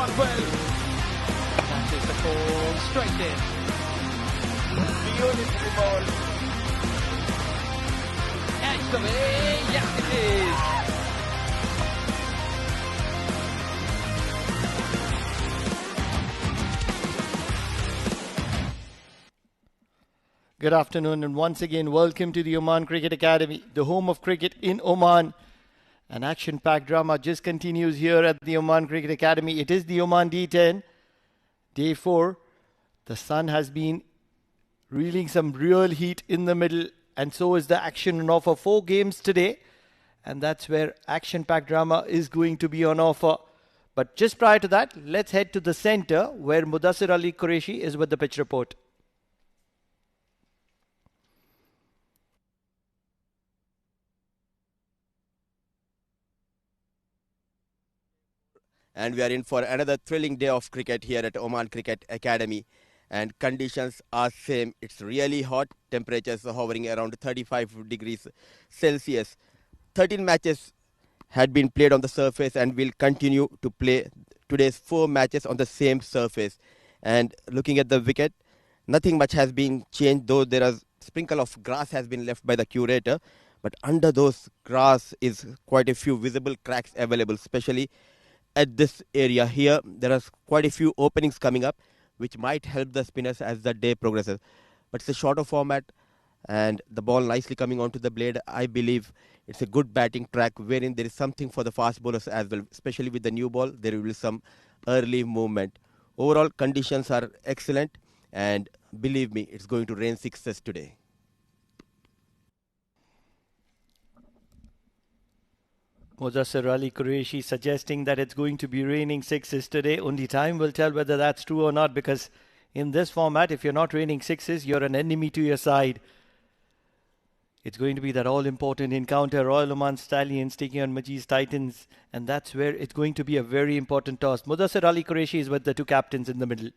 mark well. That is the call, straight in. Beautiful ball. Edge away, yes it is. Good afternoon and once again welcome to the Oman Cricket Academy, the home of cricket in Oman. An action-packed drama just continues here at the Oman Cricket Academy. It is the Oman D10, day 4. The sun has been reeling some real heat in the middle, and so is the action on offer. 4 games today, and that's where action-packed drama is going to be on offer. But just prior to that, let's head to the centre where Mudassir Ali Qureshi is with the pitch report. And we are in for another thrilling day of cricket here at Oman Cricket Academy. And conditions are same. It's really hot. Temperatures are hovering around 35 degrees Celsius. 13 matches had been played on the surface and will continue to play today's 4 matches on the same surface. And looking at the wicket, nothing much has been changed, though there is a sprinkle of grass has been left by the curator. But under those grass is quite a few visible cracks available, especially at this area here. There are quite a few openings coming up, which might help the spinners as the day progresses. But it's a shorter format, and the ball nicely coming onto the blade. I believe it's a good batting track, wherein there is something for the fast bowlers as well. Especially with the new ball, there will be some early movement. Overall, conditions are excellent, and believe me, it's going to rain sixes today. Mudassir Ali Qureshi suggesting that it's going to be raining 6s today. Only time will tell whether that's true or not, because in this format, if you're not raining 6s, you're an enemy to your side. It's going to be that all-important encounter, Royal Oman Stallions taking on Majees Titans, and that's where it's going to be a very important toss. Mudassir Ali Qureshi is with the 2 captains in the middle.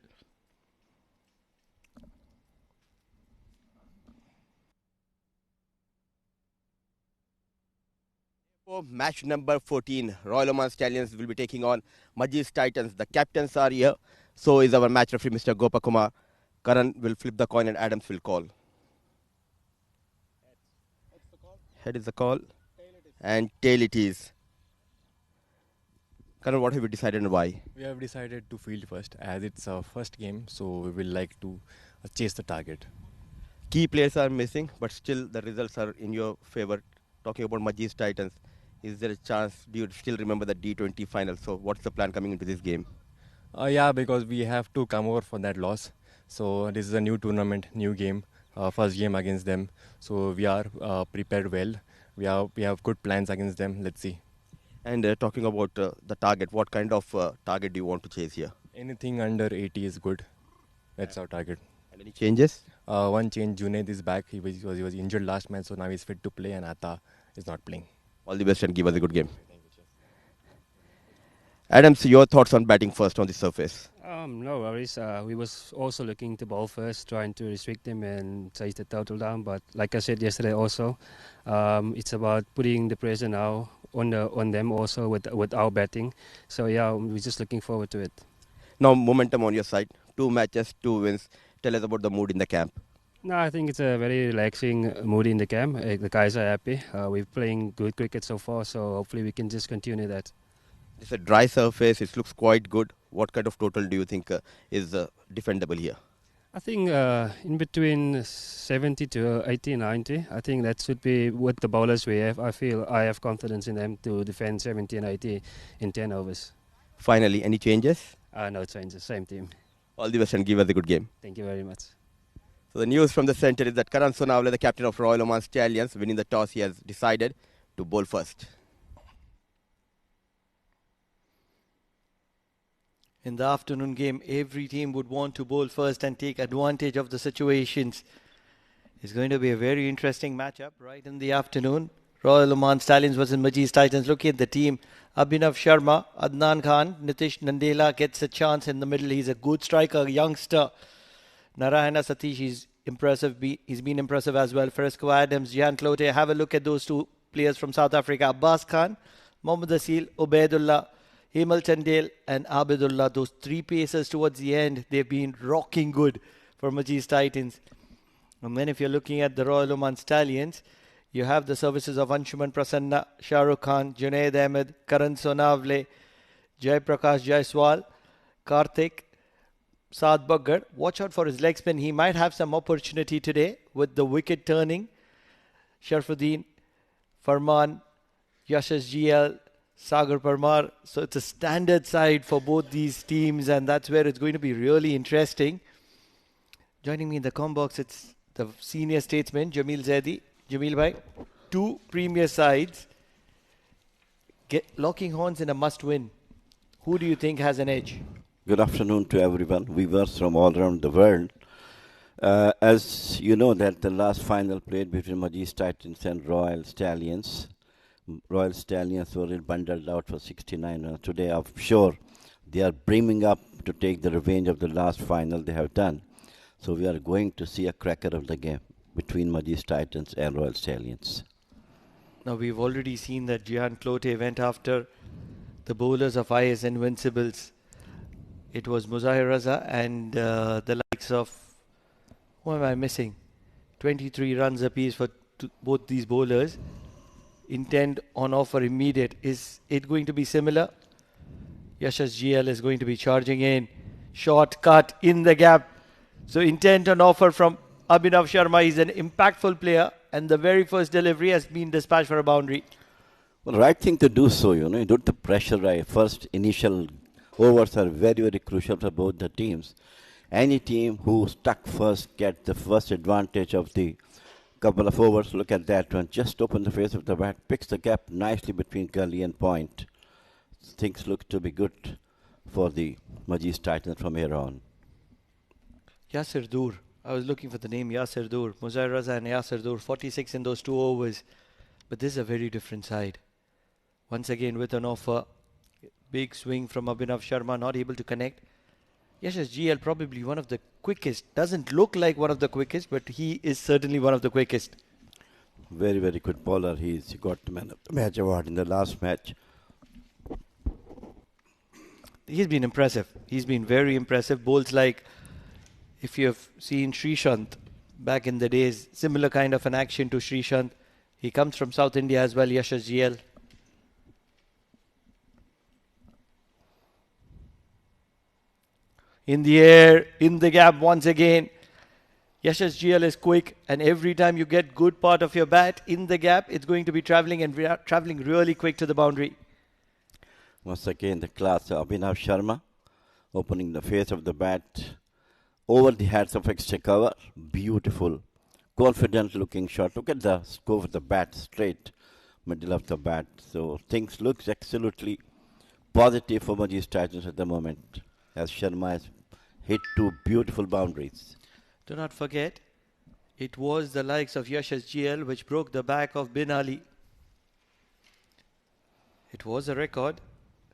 Match number 14, Royal Oman Stallions will be taking on Majees Titans. The captains are here. So is our match referee, Mr. Gopakumar. Karan will flip the coin and Adams will call. Head is the call. And tail it is. Karan, what have you decided and why? We have decided to field first, as it's our first game, so we will like to chase the target. Key players are missing, but still the results are in your favor. Talking about Majees Titans, is there a chance, do you still remember the D20 final? So what's the plan coming into this game? Yeah, because we have to come over for that loss. So this is a new tournament, new game, first game against them. So we are prepared well. We have good plans against them. Let's see. And talking about the target, what kind of target do you want to chase here? Anything under 80 is good. That's our target. And any changes? One change, Junaid is back. He was injured last match, so now he's fit to play, and Atta is not playing. All the best and give us a good game. Thank you, Adams, your thoughts on batting first on the surface? No worries. We was also looking to bowl first, trying to restrict them and chase the total down. But like I said yesterday also, it's about putting the pressure now on them also with our batting. So yeah, we're just looking forward to it. Now momentum on your side. 2 matches, 2 wins. Tell us about the mood in the camp. No, I think it's a very relaxing mood in the camp. The guys are happy. We're playing good cricket so far, so hopefully we can just continue that. It's a dry surface. It looks quite good. What kind of total do you think is defendable here? I think in between 70 to 80, 90. I think that should be with the bowlers we have. I have confidence in them to defend 70 and 80 in 10 overs. Finally, any changes? No changes. Same team. All the best and give us a good game. Thank you very much. So the news from the centre is that Karan Sonawala, the captain of Royal Oman Stallions, winning the toss, he has decided to bowl first. In the afternoon game, every team would want to bowl first and take advantage of the situations. It's going to be a very interesting matchup right in the afternoon. Royal Oman Stallions versus Majees Titans. Looking at the team, Abhinav Sharma, Adnan Khan, Nitish Nandela gets a chance in the middle. He's a good striker, youngster. Narayana Satish is impressive. He's been impressive as well. Fresco Adams, Jan Clote. Have a look at those 2 players from South Africa. Abbas Khan, Mohammad Asil, Ubaidullah. Hemal Chandel and Abidullah, those three pacers towards the end, they've been rocking good for Majees Titans. And then if you're looking at the Royal Oman Stallions, you have the services of Anshuman Prasanna, Shah Rukh Khan, Junaid Ahmed, Karan Sonavle, Jai Prakash Jaiswal, Karthik, Saad Baggar. Watch out for his leg spin. He might have some opportunity today with the wicket turning. Sharfuddin, Farman, Yashash GL, Sagar Parmar. So it's a standard side for both these teams, and that's where it's going to be really interesting. Joining me in the com box, it's the senior statesman, Jamil Zaidi. Jamil bhai, two premier sides locking horns in a must-win. Who do you think has an edge? Good afternoon to everyone, viewers from all around the world. As you know that the last final played between Majees Titans and Royal Stallions. Royal Stallions were bundled out for 69 runs. Today I'm sure they are brimming up to take the revenge of the last final they have done. So we are going to see a cracker of the game between Majees Titans and Royal Stallions. Now we've already seen that Gian Clote went after the bowlers of IS Invincibles. It was Muzahir Raza and the likes of, who am I missing? 23 runs apiece for both these bowlers. Intent on offer immediate. Is it going to be similar? Yashash GL is going to be charging in. Short cut in the gap. So intent on offer from Abhinav Sharma. He's an impactful player, and the very first delivery has been dispatched for a boundary. Well, right thing to do so, you don't the pressure right. First initial overs are very, very crucial for both the teams. Any team who stuck first get the first advantage of the couple of overs. Look at that one. Just open the face of the bat, picks the gap nicely between gully and point. Things look to be good for the Majees Titans from here on. Yasir Dur. I was looking for the name Yasir Dur. Muzahir Raza and Yasir Dur, 46 in those 2 overs. But this is a very different side. Once again with an offer. Big swing from Abhinav Sharma, not able to connect. Yashash GL probably one of the quickest. Doesn't look like one of the quickest, but he is certainly one of the quickest. Very, very good bowler. He got the man of the match award in the last match. He's been impressive. He's been very impressive. Bowls like, if you have seen Srishant back in the days, similar kind of an action to Srishant. He comes from South India as well, Yashash GL. In the air, in the gap once again. Yashash GL is quick, and every time you get good part of your bat in the gap, it's going to be travelling and travelling really quick to the boundary. Once again, the class of Abhinav Sharma opening the face of the bat over the heads of extra cover. Beautiful, confident looking shot. Look at the scope of the bat, straight middle of the bat. So things look absolutely positive for Majees Titans at the moment, as Sharma has hit 2 beautiful boundaries. Do not forget, it was the likes of Yashash GL which broke the back of Bin Ali. It was a record,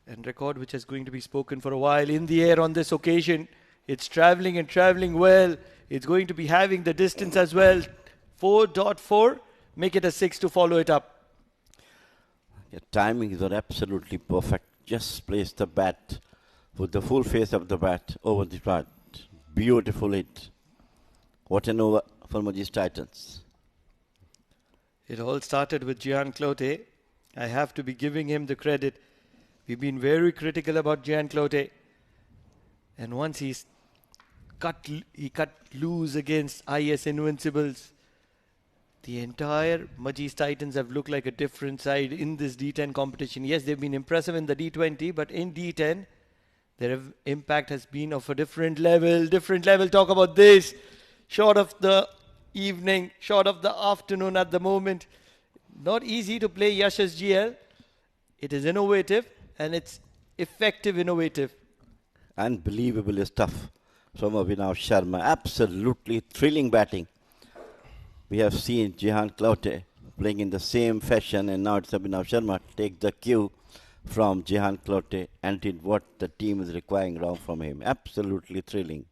and record which is going to be spoken for a while. In the air on this occasion, it's travelling and travelling well. It's going to be having the distance as well. 4.4, make it a 6 to follow it up. Your timing is absolutely perfect. Just place the bat with the full face of the bat over the bat. Beautiful hit. What an over for Majees Titans. It all started with Gian Clote. I have to be giving him the credit. We've been very critical about Gian Clote. And once he cut loose against IS Invincibles, the entire Majees Titans have looked like a different side in this D10 competition. Yes, they've been impressive in the D20, but in D10, their impact has been of a different level. Talk about this. Short of the evening, short of the afternoon at the moment. Not easy to play Yashash GL. It is innovative, and it's effective innovative. Unbelievable stuff from Abhinav Sharma. Absolutely thrilling batting. We have seen Jihan Clote playing in the same fashion, and now it's Abhinav Sharma take the cue from Jihan Clote and did what the team is requiring now from him. Absolutely thrilling.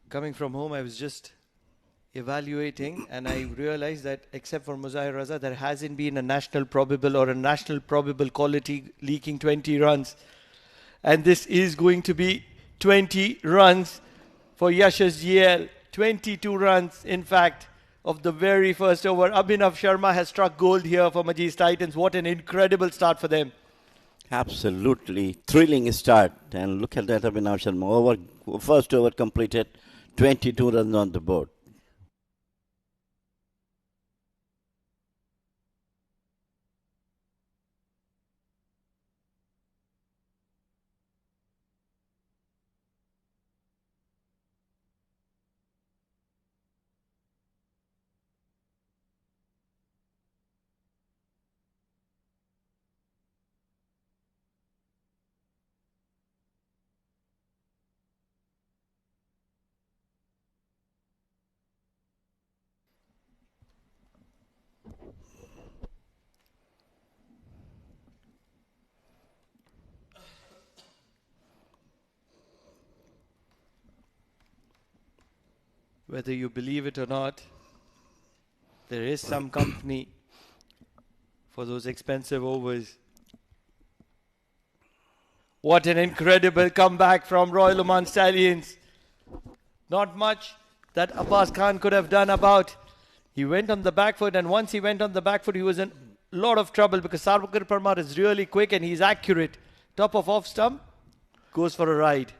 Coming from home, I was just evaluating, and I realized that except for Muzair Raza, there hasn't been a national probable or a national probable quality leaking 20 runs. And this is going to be 20 runs for Yashas GL. 22 runs, in fact, of the very first over. Abhinav Sharma has struck gold here for Majees Titans. What an incredible start for them. Absolutely thrilling start. And look at that, Abhinav Sharma. First over completed, 22 runs on the board. Whether you believe it or not, there is some company for those expensive overs. What an incredible comeback from Royal Oman Stallions. Not much that Abbas Khan could have done about. He went on the back foot, and once he went on the back foot, he was in a lot of trouble because Sagar Parmar is really quick and he's accurate. Top of off stump, goes for a ride.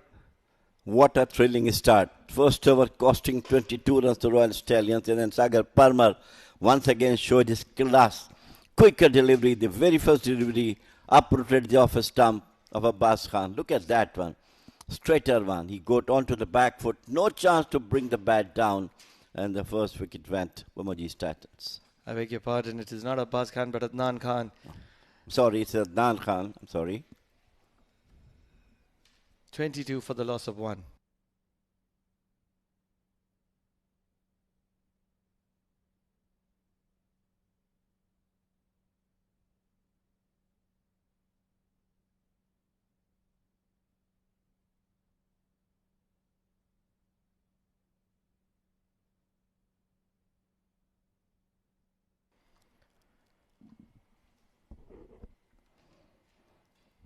What a thrilling start. First over costing 22 runs to Royal Stallions, and then Sagar Parmar once again showed his class. Quicker delivery, the very first delivery, uprooted the off stump of Abbas Khan. Look at that one. Straighter one. He got onto the back foot. No chance to bring the bat down. And the first wicket went for Majees Titans. I beg your pardon. It is not Abbas Khan but Adnan Khan. Sorry, it's Adnan Khan. I'm sorry. 22 for the loss of 1.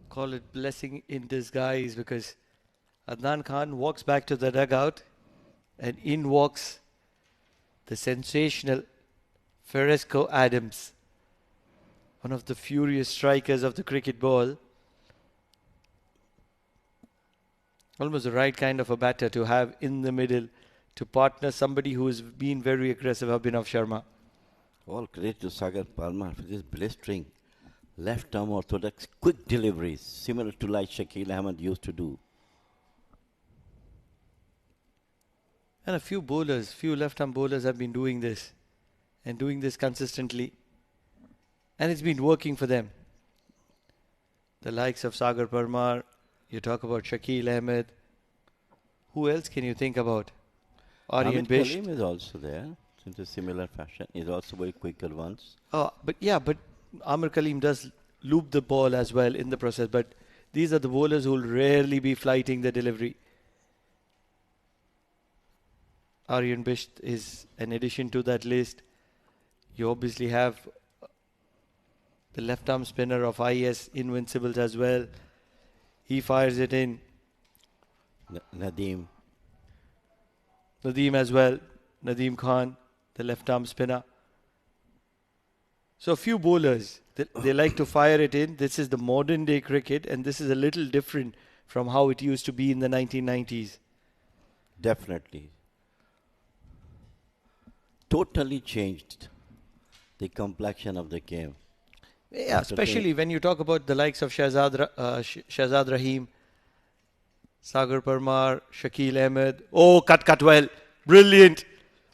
Call it blessing in disguise because Adnan Khan walks back to the dugout and in walks the sensational Feresco Adams, one of the furious strikers of the cricket ball. Almost the right kind of a batter to have in the middle to partner somebody who has been very aggressive, Abhinav Sharma. All credit to Sagar Parmar for this blistering left arm orthodox quick deliveries, similar to like Shakil Ahmed used to do. And a few bowlers, few left-arm bowlers have been doing this and doing this consistently. And it's been working for them. The likes of Sagar Parmar, you talk about Shakil Ahmed. Who else can you think about? Aryan Bisht. Kaleem is also there in a similar fashion. He's also very quicker ones. Oh, but Amir Kaleem does loop the ball as well in the process. But these are the bowlers who will rarely be flighting the delivery. Aryan Bisht is an addition to that list. You obviously have the left arm spinner of IS Invincibles as well. He fires it in. Nadeem as well. Nadeem Khan, the left arm spinner. So a few bowlers, they like to fire it in. This is the modern day cricket and this is a little different from how it used to be in the 1990s. Definitely. Totally changed the complexion of the game. Yeah, especially when you talk about the likes of Shahzad Rahim, Sagar Parmar, Shakil Ahmed. Oh, cut well. Brilliant.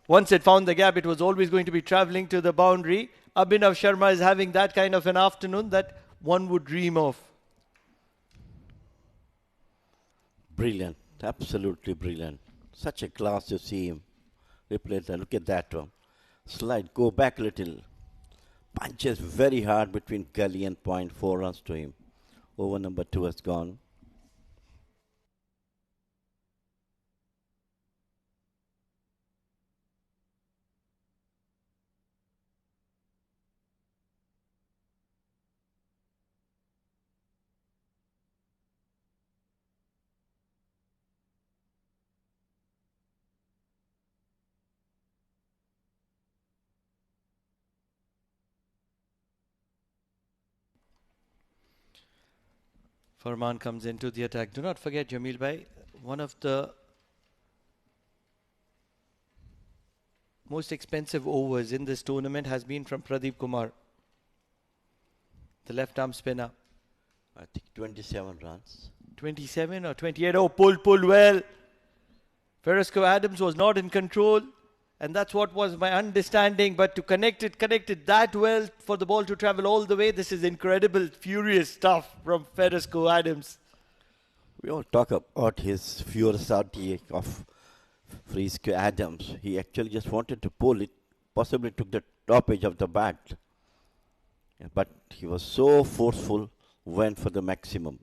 Once it found the gap, it was always going to be travelling to the boundary. Abhinav Sharma is having that kind of an afternoon that one would dream of. Brilliant. Absolutely brilliant. Such a class to see him. Replay that. Look at that one. Slide. Go back a little. Punches very hard between gully and point. 4 runs to him. Over number 2 has gone. Farman comes into the attack. Do not forget, Jamil Bhai, one of the most expensive overs in this tournament has been from Pradeep Kumar, the left arm spinner. I think 27 runs. 27 or 28. Oh, pulled well. Feresco Adams was not in control, and that's what was my understanding. But to connect it that well for the ball to travel all the way, this is incredible, furious stuff from Feresco Adams. We all talk about his furiosity of Frisco Adams. He actually just wanted to pull it, possibly took the top edge of the bat. Yeah, but he was so forceful, went for the maximum.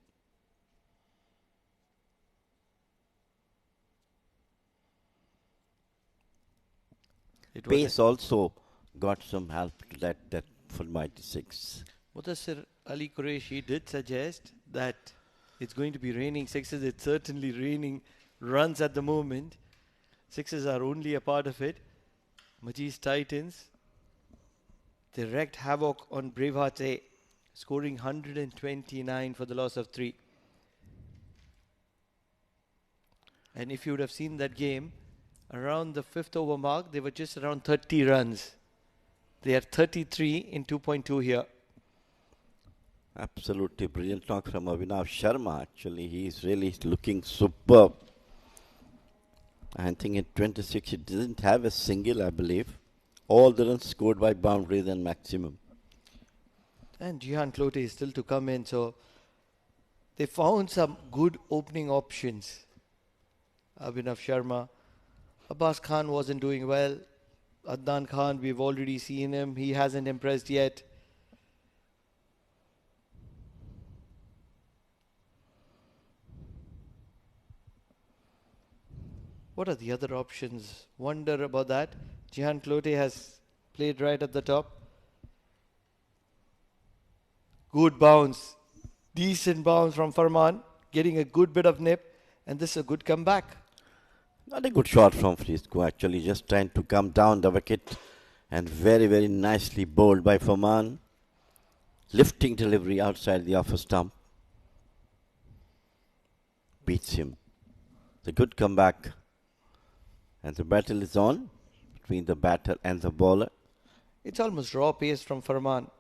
Pace also got some help to that for mighty six. Mudassir Ali Qureshi did suggest that it's going to be raining sixes. It's certainly raining runs at the moment. Sixes are only a part of it. Majees Titans, they wreaked havoc on Bravehearts A, scoring 129 for the loss of 3. And if you would have seen that game, around the 5th over mark, they were just around 30 runs. They are 33 in 2.2 here. Absolutely brilliant knock from Abhinav Sharma. Actually, he is really looking superb. I think in 26, it didn't have a single, I believe. All the runs scored by boundaries and maximum. And Jihan Clote is still to come in, so they found some good opening options. Abhinav Sharma. Abbas Khan wasn't doing well. Adnan Khan, we've already seen him. He hasn't impressed yet. What are the other options? Wonder about that. Jihan Clote has played right at the top. Good bounce. Decent bounce from Farman. Getting a good bit of nip. And this is a good comeback. Not a good shot from Frisco, actually. Just trying to come down the wicket. And very, very nicely bowled by Farman. Lifting delivery outside the off stump. Beats him. It's a good comeback. And the battle is on between the batter and the bowler. It's almost raw pace from Farman.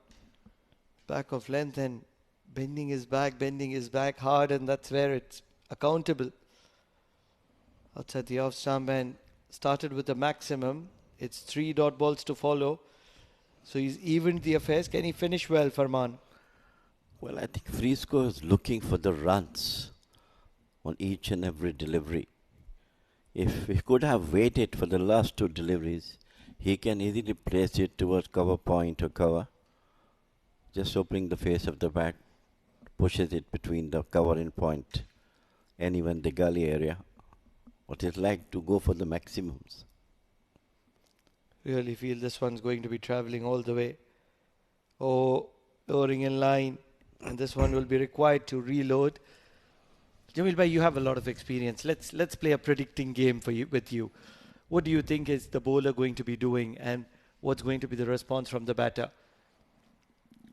Back of length and bending his back hard, and that's where it's accountable. Outside the off stump and started with the maximum. It's 3 dot balls to follow. So he's evened the affairs. Can he finish well, Farman? Well, I think Frisco is looking for the runs on each and every delivery. If he could have waited for the last 2 deliveries, he can easily place it towards cover point or cover. Just opening the face of the bat, pushes it between the covering point and even the gully area. What it's like to go for the maximums. Really feel this one's going to be traveling all the way. Oh, lowering in line. And this one will be required to reload. Jamil Bhai, you have a lot of experience. Let's play a predicting game with you. What do you think is the bowler going to be doing, and what's going to be the response from the batter?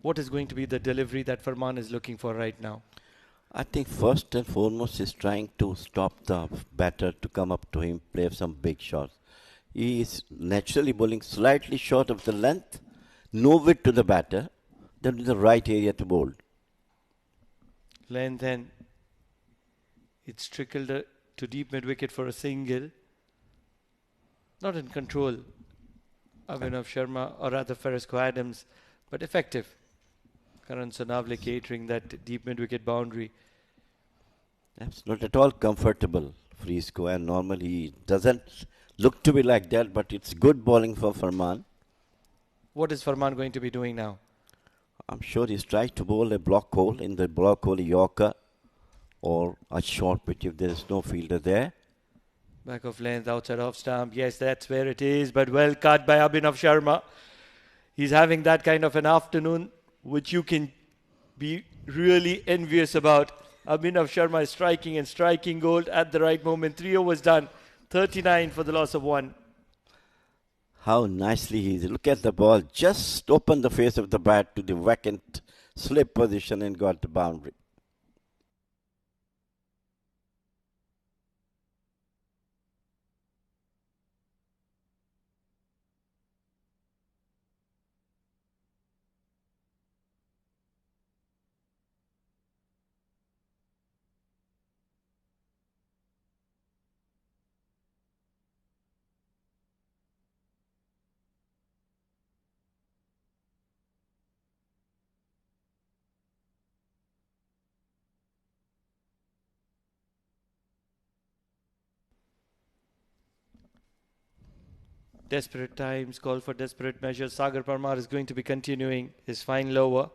What is going to be the delivery that Farman is looking for right now? I think first and foremost is trying to stop the batter to come up to him, play some big shots. He is naturally bowling slightly short of the length, no width to the batter. That is the right area to bowl. Length, and it's trickled to deep mid wicket for a single. Not in control. Abhinav Sharma, or rather Feresco Adams, but effective. Karan Sonavle catering that deep mid wicket boundary. That's not at all comfortable, Frisco, and normally he doesn't look to be like that, but it's good bowling for Farman. What is Farman going to be doing now? I'm sure he's trying to bowl a block hole in the block hole Yorker or a short pitch if there is no fielder there. Back of length, outside off stump. Yes, that's where it is, but well cut by Abhinav Sharma. He's having that kind of an afternoon which you can be really envious about. Abhinav Sharma is striking gold at the right moment. 3 overs done. 39 for the loss of 1. How nicely he is. Look at the ball. Just opened the face of the bat to the vacant slip position and got the boundary. Desperate times call for desperate measures. Sagar Parmar is going to be continuing his fine lower.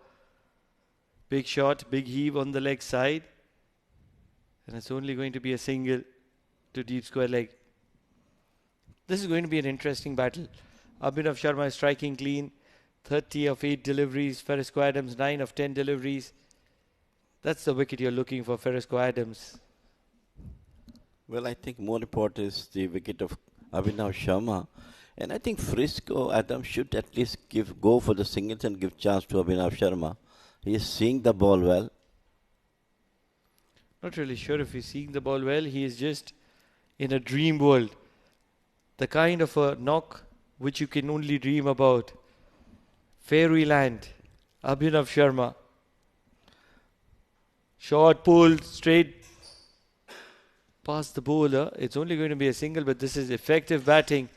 Big shot, big heave on the leg side. And it's only going to be a single to deep square leg. This is going to be an interesting battle. Abhinav Sharma is striking clean. 30 of 8 deliveries. Ferrisco Adams 9 of 10 deliveries. That's the wicket you're looking for, Ferrisco Adams. Well, I think more important is the wicket of Abhinav Sharma. And I think Frisco Adams should at least go for the singles and give chance to Abhinav Sharma. He is seeing the ball well. Not really sure if he's seeing the ball well. He is just in a dream world. The kind of a knock which you can only dream about. Fairyland. Abhinav Sharma. Short pull straight past the bowler. It's only going to be a single, but this is effective batting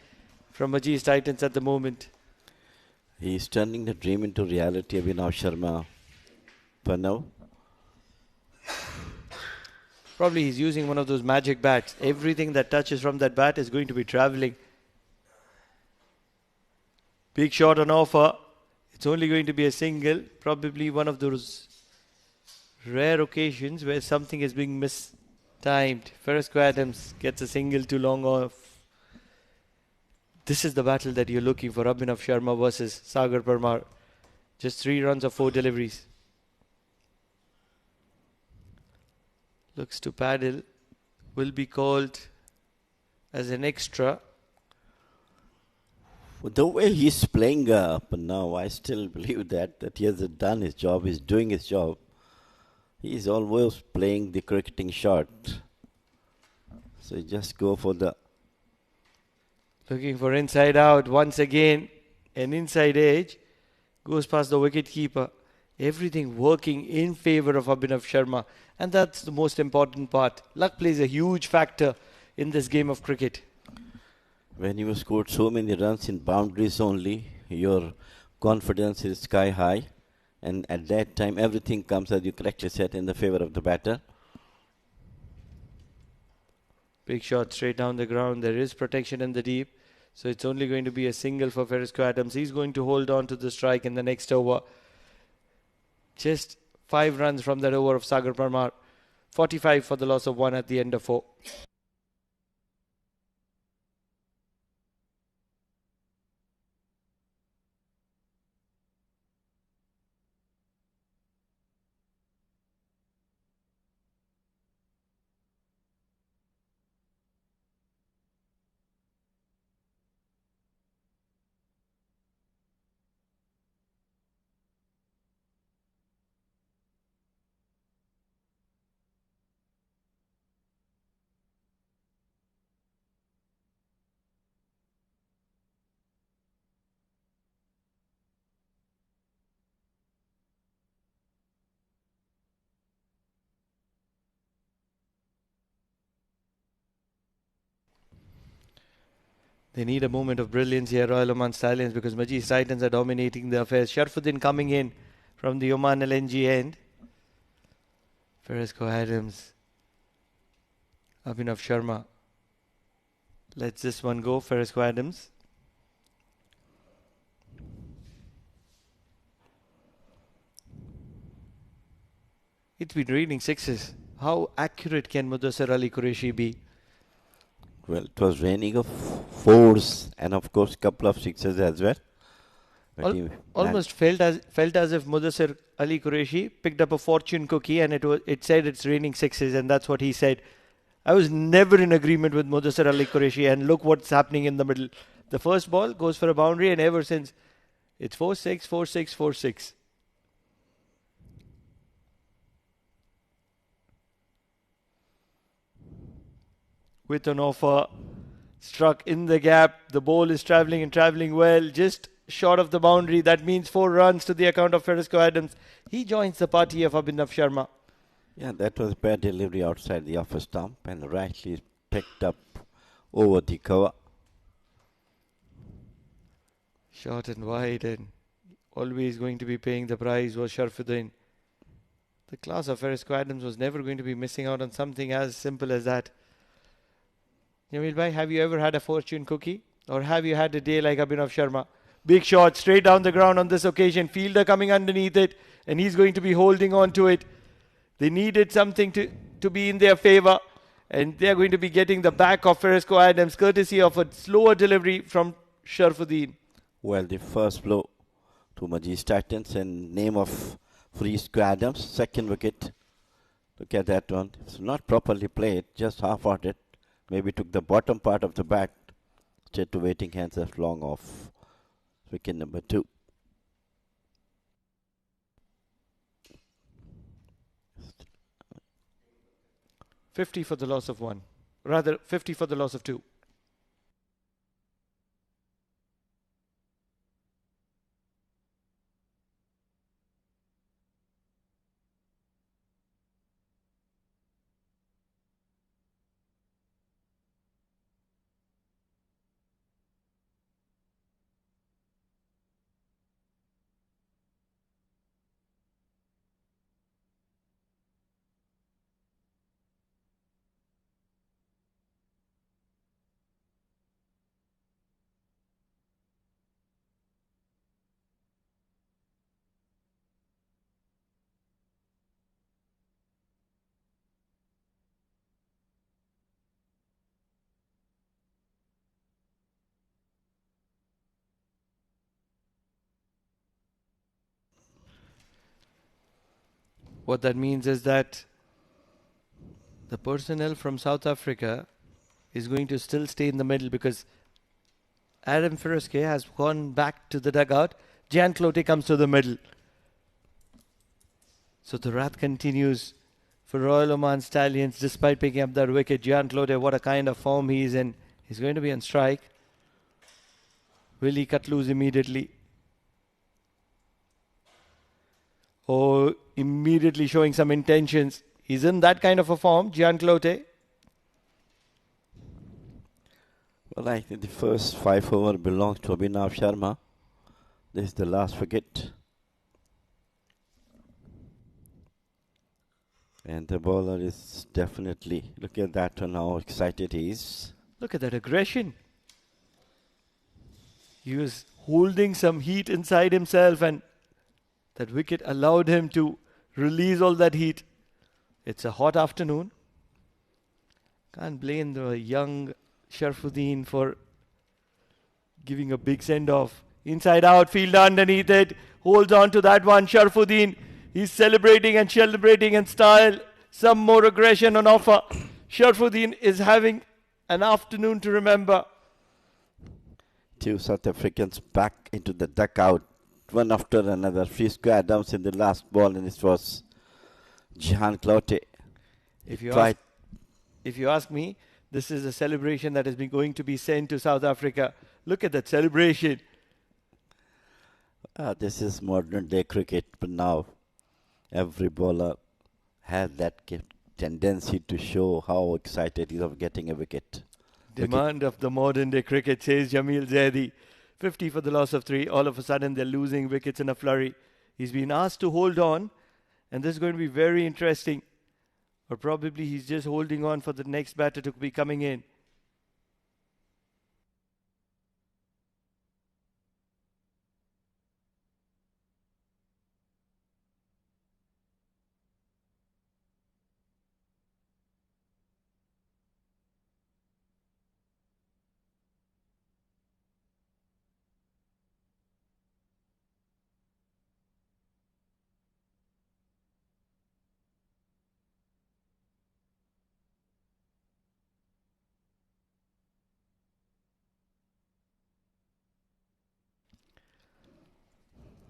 from Majees Titans at the moment. He is turning the dream into reality, Abhinav Sharma. For now. Probably he's using one of those magic bats. Everything that touches from that bat is going to be travelling. Big shot on offer. It's only going to be a single. Probably one of those rare occasions where something is being mistimed. Ferrisco Adams gets a single too long off. This is the battle that you're looking for. Abhinav Sharma versus Sagar Parmar. Just 3 runs of 4 deliveries. Looks to paddle. Will be called as an extra. The way he's playing up now, I still believe that he has done his job. He's doing his job. He's always playing the cricketing shot. So just go for the... Looking for inside out once again. An inside edge. Goes past the wicket keeper. Everything working in favour of Abhinav Sharma. And that's the most important part. Luck plays a huge factor in this game of cricket. When you scored so many runs in boundaries only, your confidence is sky high. And at that time, everything comes, as you correctly said, in the favour of the batter. Big shot straight down the ground. There is protection in the deep. So it's only going to be a single for Ferrisco Adams. He's going to hold on to the strike in the next over. Just 5 runs from that over of Sagar Parmar. 45 for the loss of 1 at the end of 4. They need a moment of brilliance here, Royal Oman Stallions, because Majees Titans are dominating the affairs. Sharfuddin coming in from the Oman LNG end. Ferrisco Adams. Abhinav Sharma. Let's this one go, Ferrisco Adams. It's been raining sixes. How accurate can Mudassar Ali Qureshi be? Well, it was raining of 4s and of course couple of 6s as well. Almost felt as if Mudassar Ali Qureshi picked up a fortune cookie and it said it's raining 6s, and that's what he said. I was never in agreement with Mudassar Ali Qureshi, and look what's happening in the middle. The first ball goes for a boundary, and ever since it's 4-6, 4-6, 4-6. With an offer, struck in the gap. The ball is travelling and travelling well, just short of the boundary. That means 4 runs to the account of Ferrisco Adams. He joins the party of Abhinav Sharma. Yeah, that was bad delivery outside the offer stump and rightly picked up over the cover. Short and wide, and always going to be paying the price was Sharfuddin. The class of Ferrisco Adams was never going to be missing out on something as simple as that. Jamil bhai, have you ever had a fortune cookie? Or have you had a day like Abhinav Sharma? Big shot straight down the ground on this occasion. Fielder coming underneath it, and he's going to be holding on to it. They needed something to be in their favor, and they're going to be getting the back of Feresco Adams, courtesy of a slower delivery from Sharfuddin. Well, the first blow to Majees Titans in name of Feresco Adams, second wicket. Look at that one. It's not properly played, just half-hearted. Maybe took the bottom part of the bat straight to waiting hands left long off. Wicket number 2. $50 for the loss of 1. Rather, $50 for the loss of 2. What that means is that the personnel from South Africa is going to still stay in the middle because Adam Feresco has gone back to the dugout. Jan Clote comes to the middle. So the wrath continues for Royal Oman Stallions despite picking up that wicket. Jan Clote, what a kind of form he is in. He's going to be on strike. Will he cut loose immediately? Oh, immediately showing some intentions. He's in that kind of a form, Jan Clote. Well, I think the first 5 over belongs to Abhinav Sharma. This is the last wicket. And the bowler is definitely, look at that one, how excited he is. Look at that aggression. He was holding some heat inside himself, and that wicket allowed him to release all that heat. It's a hot afternoon. Can't blame the young Sharfuddin for giving a big send-off. Inside out, fielder underneath it. Holds on to that one. Sharfuddin, he's celebrating in style. Some more aggression on offer. Sharfuddin is having an afternoon to remember. 2 South Africans back into the dugout, one after another. Feresco Adams in the last ball, and it was Jan Clote. If you ask me, this is a celebration that has been going to be sent to South Africa. Look at that celebration. This is modern day cricket, but now every bowler has that tendency to show how excited he is of getting a wicket. Demand of the modern day cricket, says Jamil Zaidi. 50 for the loss of 3. All of a sudden they're losing wickets in a flurry. He's been asked to hold on, and this is going to be very interesting. Or probably he's just holding on for the next batter to be coming in.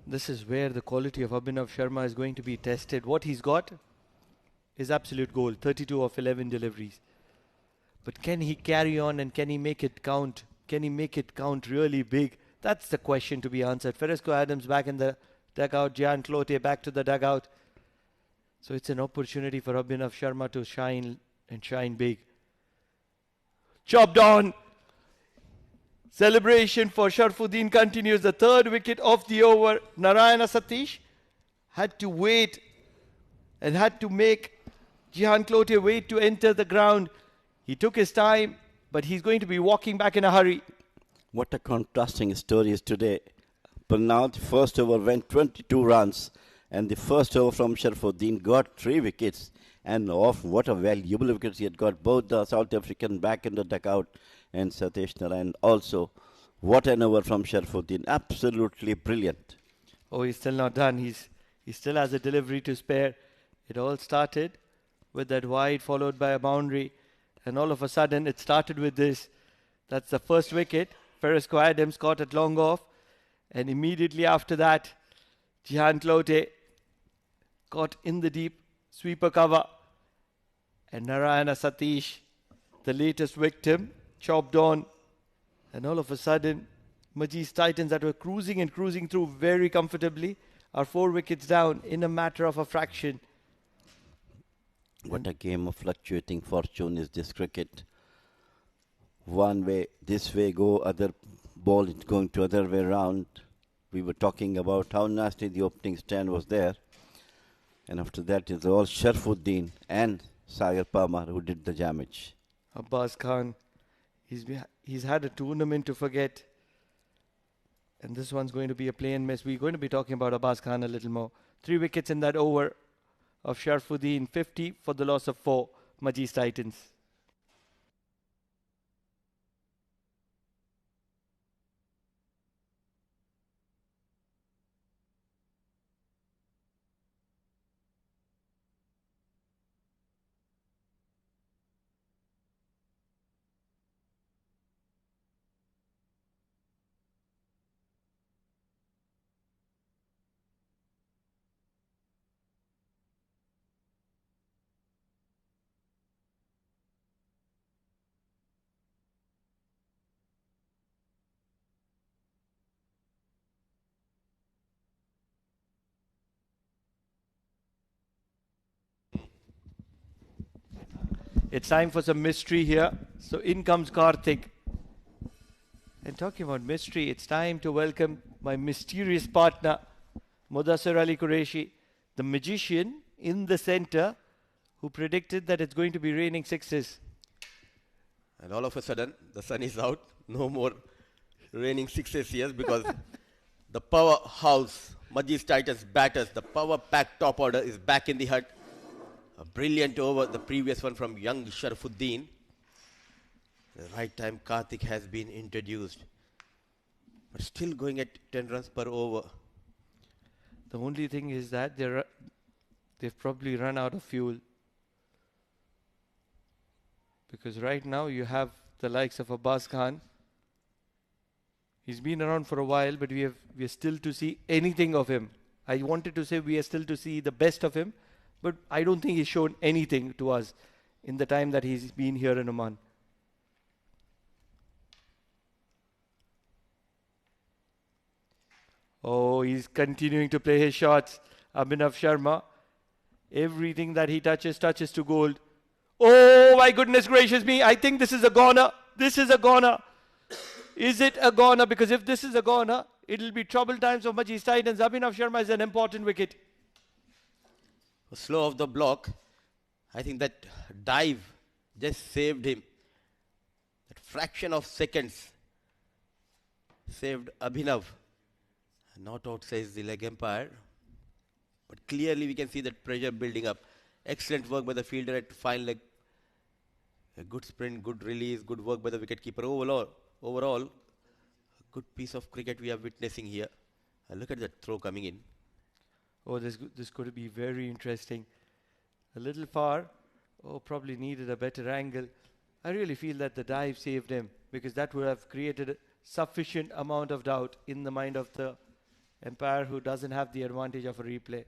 This is where the quality of Abhinav Sharma is going to be tested. What he's got is absolute gold, 32 of 11 deliveries. But can he carry on and can he make it count? Can he make it count really big? That's the question to be answered. Feresco Adams back in the dugout. Jan Clote back to the dugout. So it's an opportunity for Abhinav Sharma to shine and shine big. Chopped on. Celebration for Sharfuddin continues. The third wicket of the over. Narayana Satish had to wait and had to make Jihan Clote wait to enter the ground. He took his time, but he's going to be walking back in a hurry. What a contrasting story is today. Now the first over went 22 runs, and the first over from Sharafuddin got 3 wickets. And off, what a valuable wickets he had got. Both the South African back in the dugout and Satish Narayan also. What an over from Sharafuddin. Absolutely brilliant. Oh, he's still not done. He still has a delivery to spare. It all started with that wide followed by a boundary. And all of a sudden, it started with this. That's the first wicket. Perisco Adams caught it long off. And immediately after that, Jihan Clote caught in the deep sweeper cover. And Narayana Satish, the latest victim, chopped on. And all of a sudden, Majees Titans that were cruising and cruising through very comfortably are 4 wickets down in a matter of a fraction. What a game of fluctuating fortune is this cricket. One way, this way go, other ball is going to other way round. We were talking about how nasty the opening stand was there. And after that, it's all Sharafuddin and Sagar Parmar who did the damage. Abbas Khan, he's had a tournament to forget. And this one's going to be a plain miss. We're going to be talking about Abbas Khan a little more. 3 wickets in that over of Sharafuddin, 50 for the loss of 4, Majees Titans. It's time for some mystery here. So in comes Karthik. And talking about mystery, it's time to welcome my mysterious partner, Mudassir Ali Qureshi, the magician in the center who predicted that it's going to be raining sixes. And all of a sudden, the sun is out. No more raining sixes here because the powerhouse, Majees Titans batters, the power-packed top order is back in the hut. A brilliant over, the previous one from young Sharafuddin. The right time Karthik has been introduced. But still going at 10 runs per over. The only thing is that they've probably run out of fuel. Because right now you have the likes of Abbas Khan. He's been around for a while, but we are still to see anything of him. I wanted to say we are still to see the best of him, but I don't think he's shown anything to us in the time that he's been here in Oman. Oh, he's continuing to play his shots. Abhinav Sharma. Everything that he touches to gold. Oh, my goodness gracious me. I think this is a goner. This is a goner. Is it a goner? Because if this is a goner, it'll be trouble times for Majees Titans. Abhinav Sharma is an important wicket. Slow off the block. I think that dive just saved him. That fraction of seconds saved Abhinav. Not out, says the leg umpire. But clearly we can see that pressure building up. Excellent work by the fielder at fine leg. A good sprint, good release, good work by the wicketkeeper. Overall, a good piece of cricket we are witnessing here. Look at that throw coming in. Oh, this could be very interesting. A little far. Oh, probably needed a better angle. I really feel that the dive saved him because that would have created a sufficient amount of doubt in the mind of the umpire who doesn't have the advantage of a replay.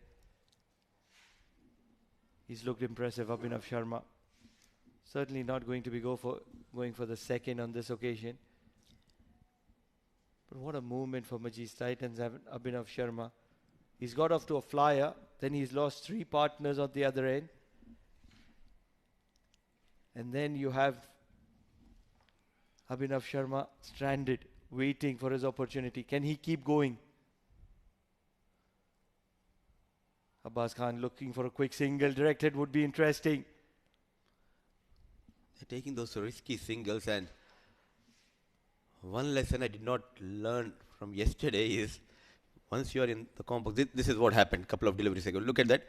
He's looked impressive, Abhinav Sharma. Certainly not going to be going for the second on this occasion. But what a movement for Majees Titans, Abhinav Sharma. He's got off to a flyer, then he's lost 3 partners on the other end. And then you have Abhinav Sharma stranded, waiting for his opportunity. Can he keep going? Abbas Khan looking for a quick single directed would be interesting. They're taking those risky singles and One lesson I did not learn from yesterday is once you are in the complex, this is what happened couple of deliveries ago. Look at that.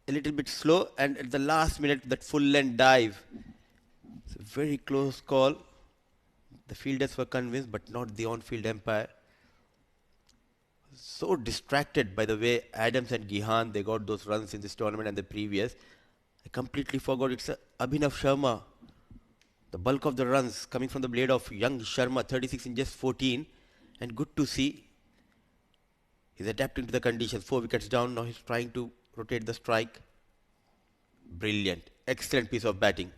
A little bit slow, and at the last minute, that full length dive. It's a very close call. The fielders were convinced, but not the on-field umpire. So distracted by the way Adams and Gihan, they got those runs in this tournament and the previous. I completely forgot it's Abhinav Sharma. The bulk of the runs coming from the blade of young Sharma, 36 in just 14. And good to see. He's adapting to the conditions. 4 wickets down. Now he's trying to rotate the strike. Brilliant. Excellent piece of batting.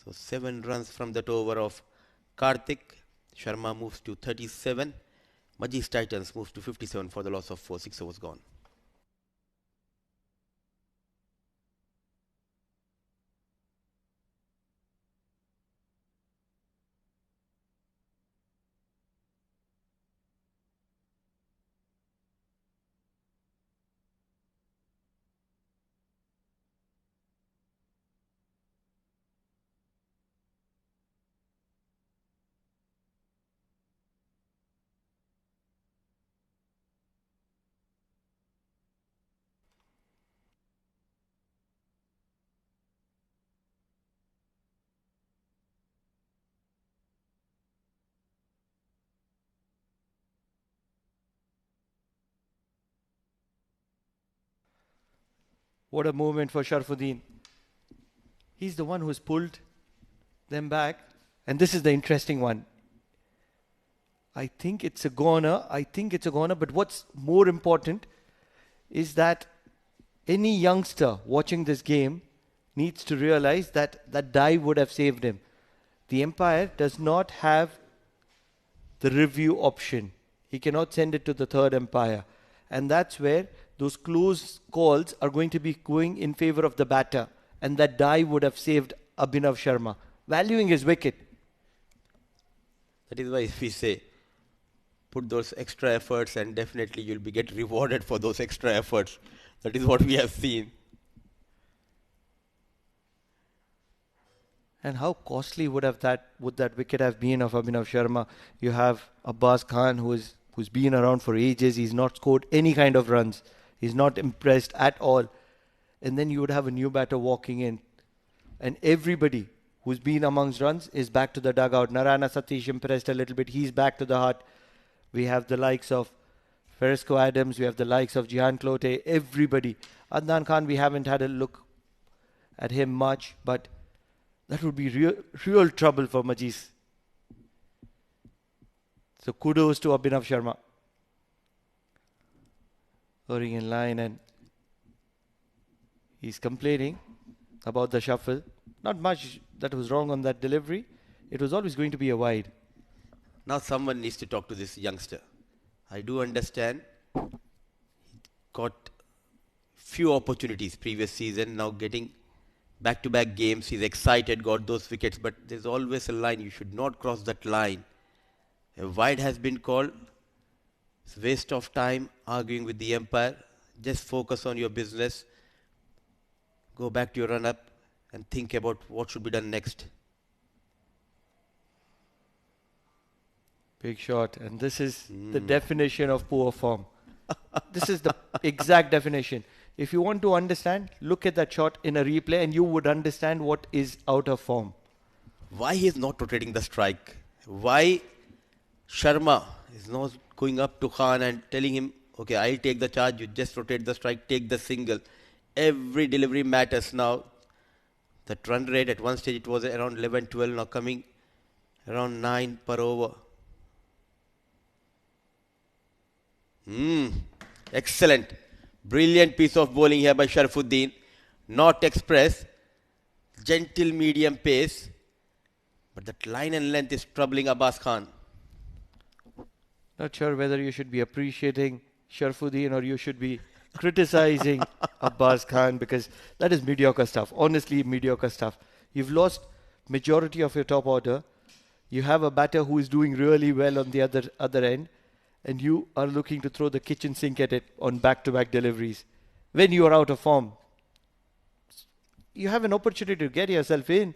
So 7 runs from that over of Karthik. Sharma moves to 37. Majees Titans moves to 57 for the loss of 4. 6 overs gone. What a moment for Sharfuddin. He's the one who's pulled them back. And this is the interesting one. I think it's a goner. But what's more important is that any youngster watching this game needs to realize that that dive would have saved him. The umpire does not have the review option. He cannot send it to the third umpire. And that's where those close calls are going to be going in favor of the batter. And that dive would have saved Abhinav Sharma, valuing his wicket. That is why we say, put those extra efforts and definitely you'll be get rewarded for those extra efforts. That is what we have seen. And how costly would that wicket have been of Abhinav Sharma? You have Abbas Khan who's been around for ages. He's not scored any kind of runs. He's not impressed at all. And then you would have a new batter walking in. And everybody who's been amongst runs is back to the dugout. Narayana Satish impressed a little bit. He's back to the hut. We have the likes of Feresco Adams. We have the likes of Jihan Clote. Everybody. Adnan Khan, we haven't had a look at him much. But that would be real trouble for Majees. So kudos to Abhinav Sharma. Going in line, and he's complaining about the shuffle. Not much that was wrong on that delivery. It was always going to be a wide. Now someone needs to talk to this youngster. I do understand he got few opportunities previous season. Now getting back-to-back games, he's excited, got those wickets. But there's always a line. You should not cross that line. A wide has been called. It's a waste of time arguing with the umpire. Just focus on your business. Go back to your run-up and think about what should be done next. Big shot. And this is the definition of poor form. This is the exact definition. If you want to understand, look at that shot in a replay and you would understand what is out of form. Why he is not rotating the strike? Why Sharma is not going up to Khan and telling him, okay, I'll take the charge, you just rotate the strike, take the single. Every delivery matters now. That run rate at one stage it was around 11, 12, now coming around 9 per over. Excellent. Brilliant piece of bowling here by Sharfuddin. Not express. Gentle medium pace. But that line and length is troubling Abbas Khan. Not sure whether you should be appreciating Sharfuddin or you should be criticizing Abbas Khan, because that is mediocre stuff. Honestly, mediocre stuff. You've lost majority of your top order. You have a batter who is doing really well on the other end, and you are looking to throw the kitchen sink at it on back-to-back deliveries when you are out of form. you have an opportunity to get yourself in.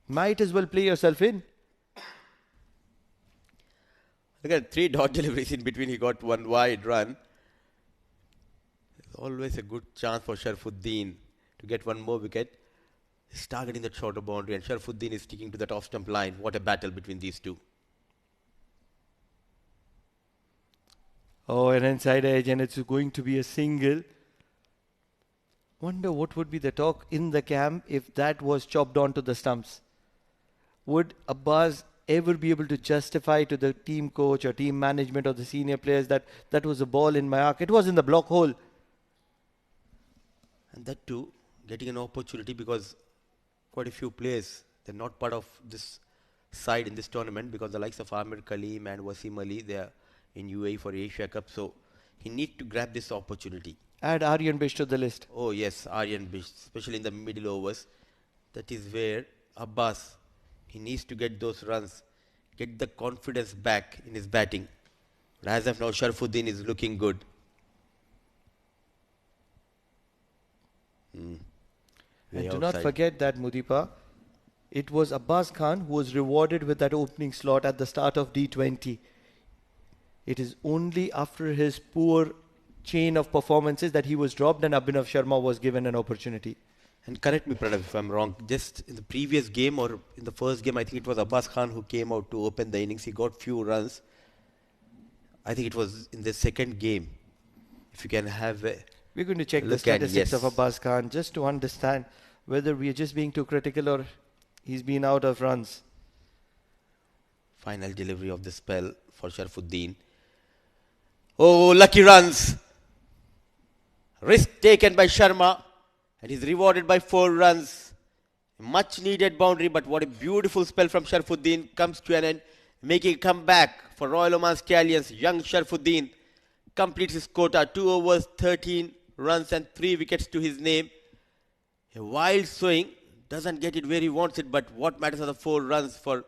Might as well play yourself in. Look at 3 dot deliveries in between. He got 1 wide run. There's always a good chance for Sharfuddin to get 1 more wicket. He's targeting that shorter boundary, and Sharfuddin is sticking to that off stump line. What a battle between these two. Oh, an inside edge, and it's going to be a single. Wonder what would be the talk in the camp if that was chopped onto the stumps. Would Abbas ever be able to justify to the team coach or team management or the senior players that that was a ball in my arc? It was in the block hole. And that too, getting an opportunity, because quite a few players, they're not part of this side in this tournament, because the likes of Amir Kaleem and Wasim Ali, they're in UAE for Asia Cup. So he needs to grab this opportunity. Add Aryan Bish to the list. Oh yes, Aryan Bish, especially in the middle overs. That is where Abbas, he needs to get those runs, get the confidence back in his batting. But as of now, Sharfuddin is looking good. And do not forget that, Mudipa, it was Abbas Khan who was rewarded with that opening slot at the start of D20. It is only after his poor chain of performances that he was dropped and Abhinav Sharma was given an opportunity. And correct me, Pranav, if I'm wrong. Just in the previous game or in the first game, I think it was Abbas Khan who came out to open the innings. He got few runs. I think it was in the second game. If you can have a We're going to check the look at, statistics yes, of Abbas Khan just to understand whether we are just being too critical or he's been out of runs. final delivery of the spell for Sharfuddin. Oh, lucky runs. Risk taken by Sharma, and he's rewarded by 4 runs. Much needed boundary, but what a beautiful spell from Sharfuddin comes to an end, making a comeback for Royal Oman Stallions. Young Sharfuddin completes his quota, 2 overs, 13 runs and 3 wickets to his name. A wild swing, doesn't get it where he wants it, but what matters are the 4 runs for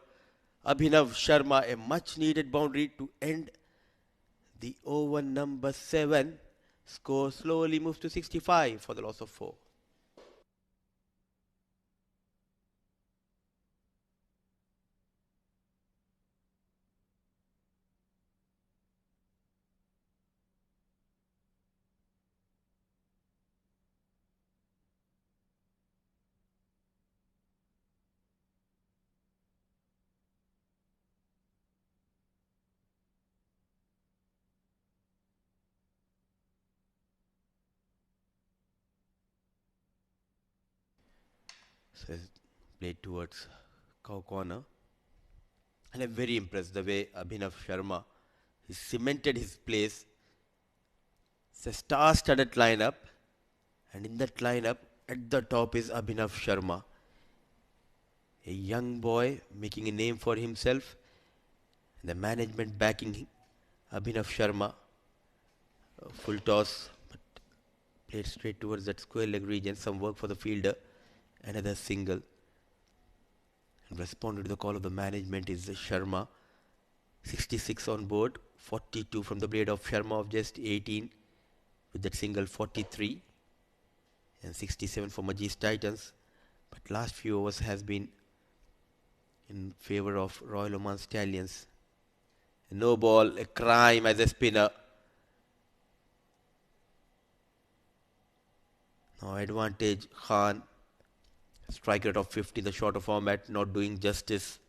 Abhinav Sharma. A much needed boundary to end the over number 7. Score slowly moves to 65 for the loss of 4. So it's played towards cow corner. And I'm very impressed the way Abhinav Sharma, he cemented his place. It's a star-studded lineup. And in that lineup, at the top is Abhinav Sharma. A young boy making a name for himself. And the management backing Abhinav Sharma. Full toss, but played straight towards that square leg region. Some work for the fielder. Another single. And responded to the call of the management is Sharma. 66 on board, 42 from the blade of Sharma of just 18. With that single 43. And 67 for Majees Titans. But last few overs has been in favor of Royal Oman Stallions. A no ball, a crime as a spinner. Now advantage Khan. Strike rate of 50 in the shorter format, not doing justice.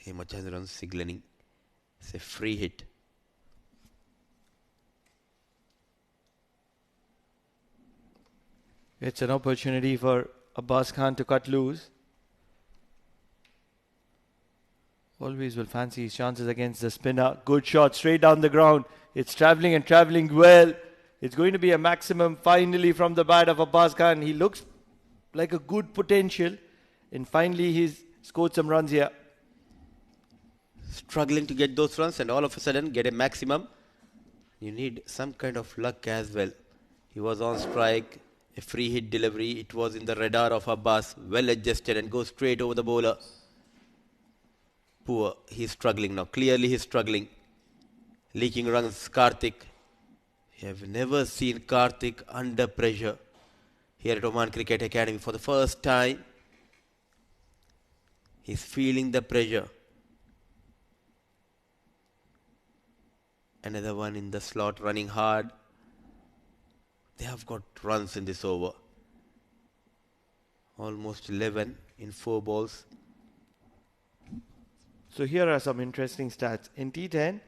Hemachandran signaling. It's a free hit. It's an opportunity for Abbas Khan to cut loose. Always will fancy his chances against the spinner. Good shot straight down the ground. It's travelling and travelling well. It's going to be a maximum finally from the bat of Abbas Khan. He looks like a good potential. And finally he's scored some runs here. Struggling to get those runs and all of a sudden get a maximum. You need some kind of luck as well. He was on strike. A free hit delivery. It was in the radar of Abbas. Well adjusted and goes straight over the bowler. Poor. He's struggling now. Clearly he's struggling. Leaking runs, Karthik. have never seen Karthik under pressure here at Oman Cricket Academy for the first time. He's feeling the pressure. Another one in the slot running hard. They have got runs in this over. Almost 11 in 4 balls. So here are some interesting stats. In T10,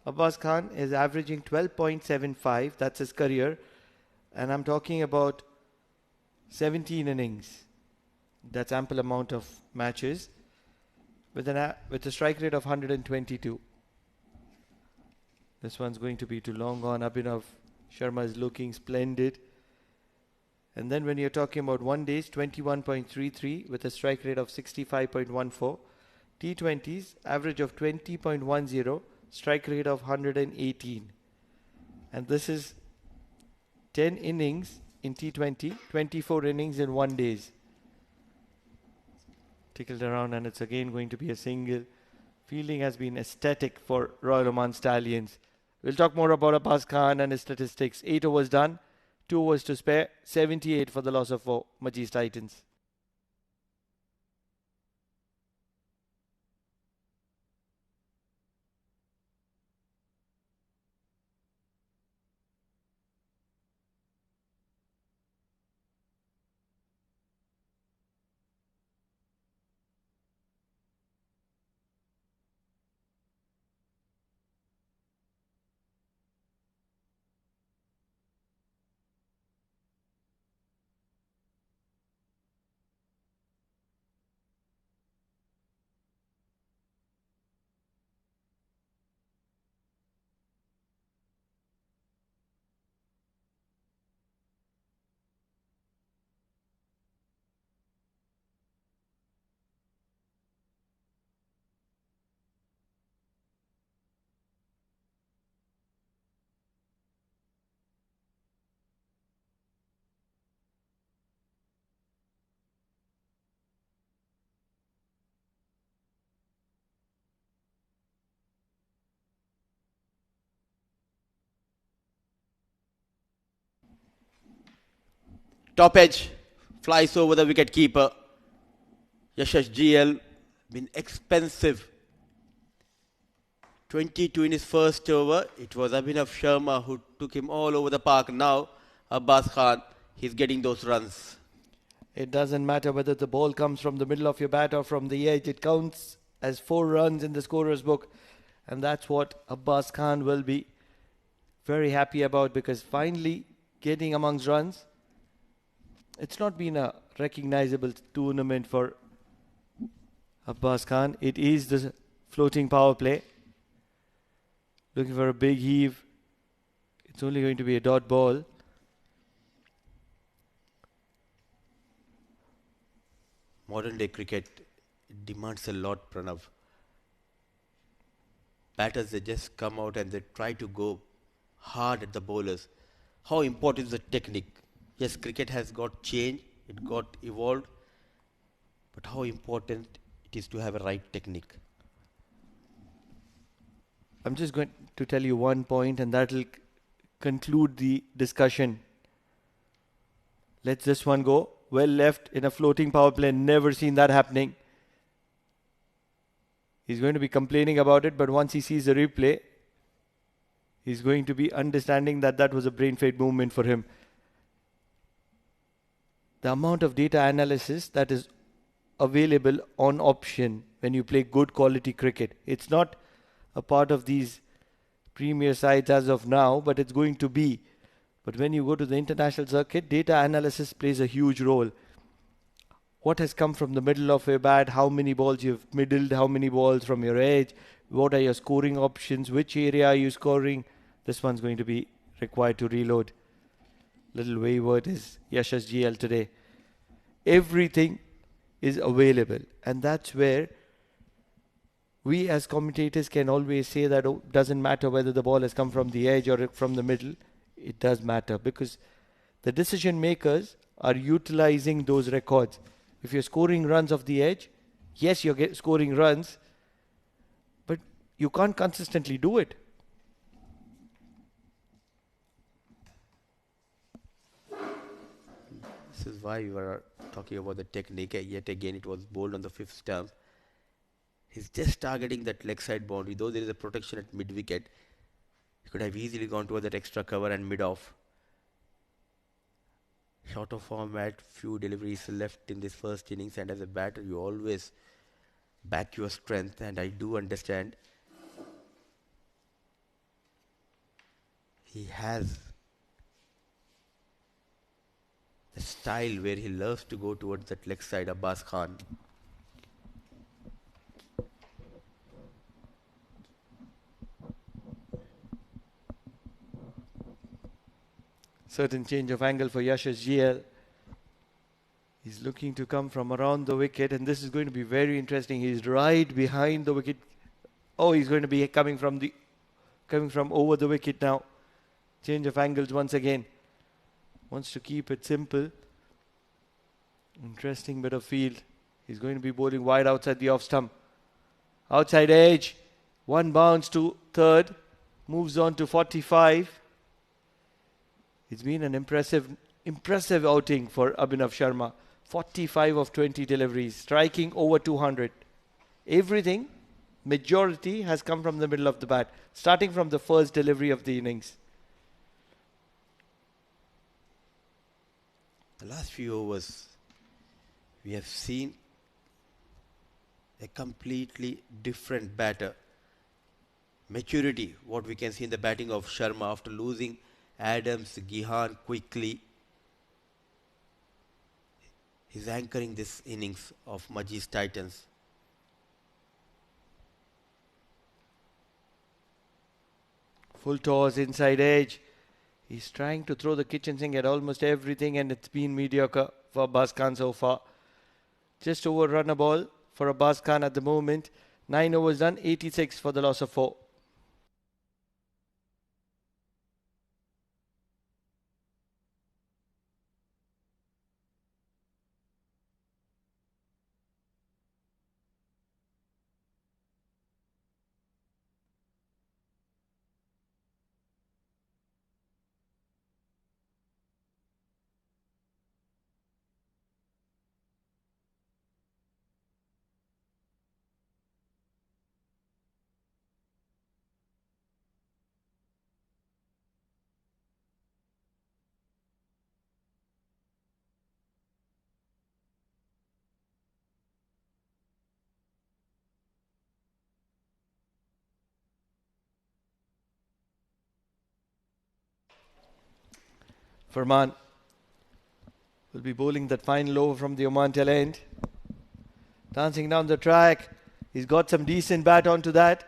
Abbas Khan is averaging 12.75. That's his career. And I'm talking about 17 innings. That's ample amount of matches with a strike rate of 122. This one's going to be too long on. Abhinav Sharma is looking splendid. And then when you're talking about one days, 21.33 with a strike rate of 65.14. T20s, average of 20.10, strike rate of 118. And this is 10 innings in T20, 24 innings in 1 days. Tickled around and it's again going to be a single. Fielding has been ecstatic for Royal Oman Stallions. We'll talk more about Abbas Khan and his statistics. 8 overs done, 2 overs to spare, 78 for the loss of 4, Majees Titans. Top edge flies over the wicket keeper. Yashash GL been expensive. 22 in his first over. It was Abhinav Sharma who took him all over the park. Now Abbas Khan, he's getting those runs. It doesn't matter whether the ball comes from the middle of your bat or from the edge. It counts as 4 runs in the scorer's book. And that's what Abbas Khan will be very happy about, because finally getting amongst runs. It's not been a recognizable tournament for Abbas Khan. It is the floating power play. Looking for a big heave. It's only going to be a dot ball. Modern day cricket demands a lot, Pranav. Batters, they just come out and they try to go hard at the bowlers. How important is the technique? Yes, cricket has got changed, it got evolved, but how important it is to have a right technique. I'm just going to tell you one point and that will conclude the discussion. Let's this one go. Well left in a floating power play. Never seen that happening. He's going to be complaining about it, but once he sees the replay, he's going to be understanding that that was a brain fade movement for him. The amount of data analysis that is available on option when you play good quality cricket. It's not a part of these premier sides as of now, but it's going to be. But when you go to the international circuit, data analysis plays a huge role. What has come from the middle of your bat, how many balls you've middled, how many balls from your edge, what are your scoring options, which area are you scoring. This one's going to be required to reload. Little wayward is Yasha's GL today. Everything is available, and that's where we as commentators can always say that it doesn't matter whether the ball has come from the edge or from the middle. It does matter, because the decision makers are utilizing those records. If you're scoring runs off the edge, yes, you're scoring runs, but you can't consistently do it. This is why we were talking about the technique. Yet again, it was bowled on the fifth stump. He's just targeting that leg side boundary. Though there is a protection at mid wicket, he could have easily gone toward that extra cover and mid off. Shorter format, few deliveries left in this first innings, and as a batter, you always back your strength, and I do understand he has the style where he loves to go towards that leg side, Abbas Khan. Certain change of angle for Yashas GL. He's looking to come from around the wicket, and this is going to be very interesting. He's right behind the wicket. Oh, he's going to be coming from over the wicket now. Change of angles once again. Wants to keep it simple. Interesting bit of field. He's going to be bowling wide outside the off stump. Outside edge. One bounce to third. Moves on to 45. It's been an impressive outing for Abhinav Sharma. 45 of 20 deliveries. Striking over 200. Everything, majority, has come from the middle of the bat. Starting from the first delivery of the innings. The last few overs, we have seen a completely different batter. Maturity, what we can see in the batting of Sharma after losing Adams, Gihan quickly. He's anchoring this innings of Majees Titans. Full toss inside edge. He's trying to throw the kitchen sink at almost everything, and it's been mediocre for Abbas Khan so far. Just overrun a ball for Abbas Khan at the moment. 9 overs done, 86 for the loss of 4. Farman will be bowling that final over from the Oman tail end. Dancing down the track. He's got some decent bat onto that.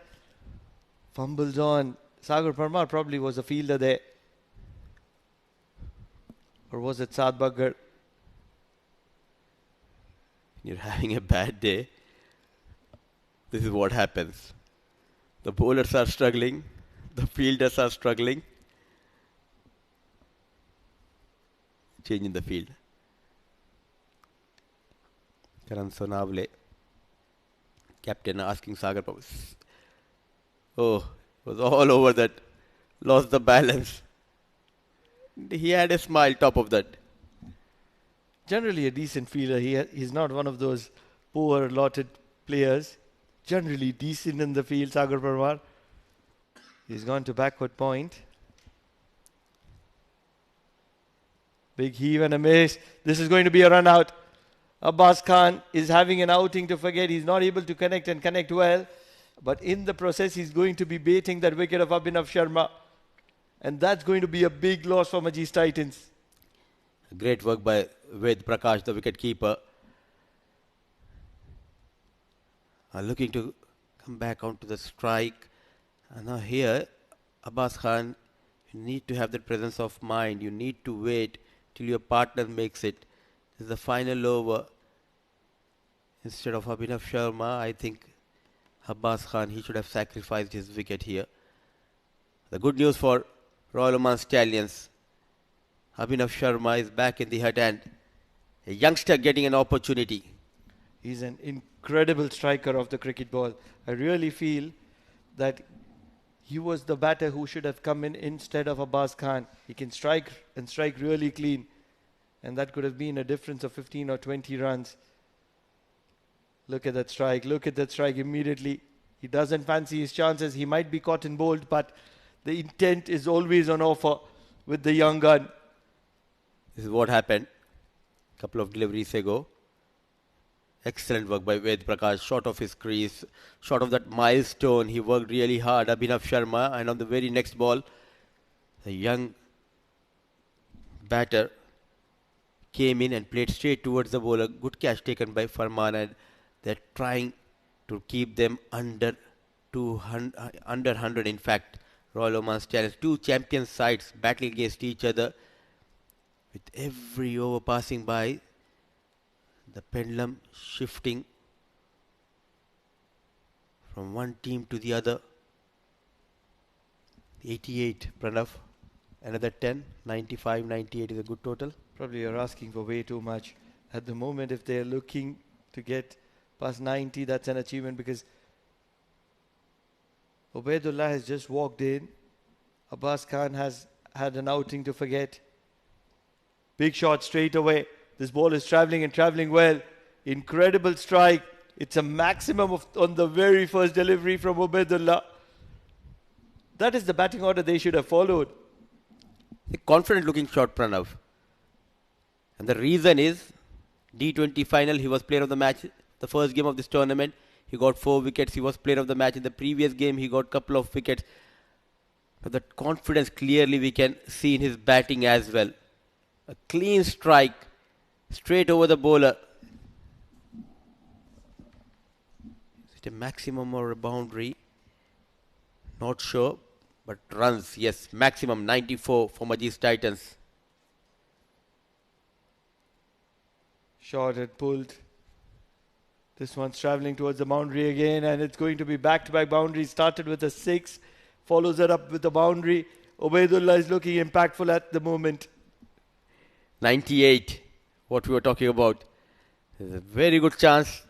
Fumbles on. Sagar Parmar probably was a fielder there. Or was it Saad Baggar? You're having a bad day. This is what happens. The bowlers are struggling. The fielders are struggling. Change in the field. Karan Sonavle, captain, asking Sagar Parmar. Oh, it was all over that. Lost the balance. He had a smile top of that. Generally a decent fielder. He's not one of those poor allotted players. Generally decent in the field, Sagar Parmar. He's gone to backward point. Big heave and a miss. This is going to be a run out. Abbas Khan is having an outing to forget. He's not able to connect well. But in the process, he's going to be baiting that wicket of Abhinav Sharma. And that's going to be a big loss for Majees Titans. Great work by Ved Prakash, the wicket keeper. Looking to come back onto the strike. And now here, Abbas Khan, you need to have that presence of mind. You need to wait till your partner makes it. This is the final over. Instead of Abhinav Sharma, I think Abbas Khan, he should have sacrificed his wicket here. The good news for Royal Oman Stallions, Abhinav Sharma is back in the hut and a youngster getting an opportunity. He's an incredible striker of the cricket ball. I really feel that he was the batter who should have come in instead of Abbas Khan. He can strike and strike really clean. And that could have been a difference of 15 or 20 runs. Look at that strike. Look at that strike immediately. He doesn't fancy his chances. He might be caught in bold, but the intent is always on offer with the young gun. This is what happened a couple of deliveries ago. Excellent work by Ved Prakash. Short of his crease, short of that milestone. He worked really hard. Abhinav Sharma. And on the very next ball, the young batter came in and played straight towards the bowler. Good catch taken by Farman, and they're trying to keep them under 100 in fact. Royal Oman Stallions, two champion sides battling against each other. With every over passing by, the pendulum shifting from one team to the other. 88, Pranav. Another 10, 95, 98 is a good total. Probably you're asking for way too much. At the moment, if they're looking to get past 90, that's an achievement, because Ubaidullah has just walked in. Abbas Khan has had an outing to forget. Big shot straight away. This ball is travelling and travelling well. Incredible strike. It's a maximum of on the very first delivery from Ubaidullah. That is the batting order they should have followed. A confident looking shot, Pranav. And the reason is D20 final, he was player of the match. The first game of this tournament, he got 4 wickets. He was player of the match. In the previous game, he got a couple of wickets. But that confidence clearly we can see in his batting as well. A clean strike, straight over the bowler. Is it a maximum or a boundary? Not sure. But runs, yes, maximum 94 for Majees Titans. Shot and pulled. This one's travelling towards the boundary again, and it's going to be back-to-back boundaries. Started with a 6, follows it up with a boundary. Ubaidullah is looking impactful at the moment. 98, what we were talking about. There's a very good chance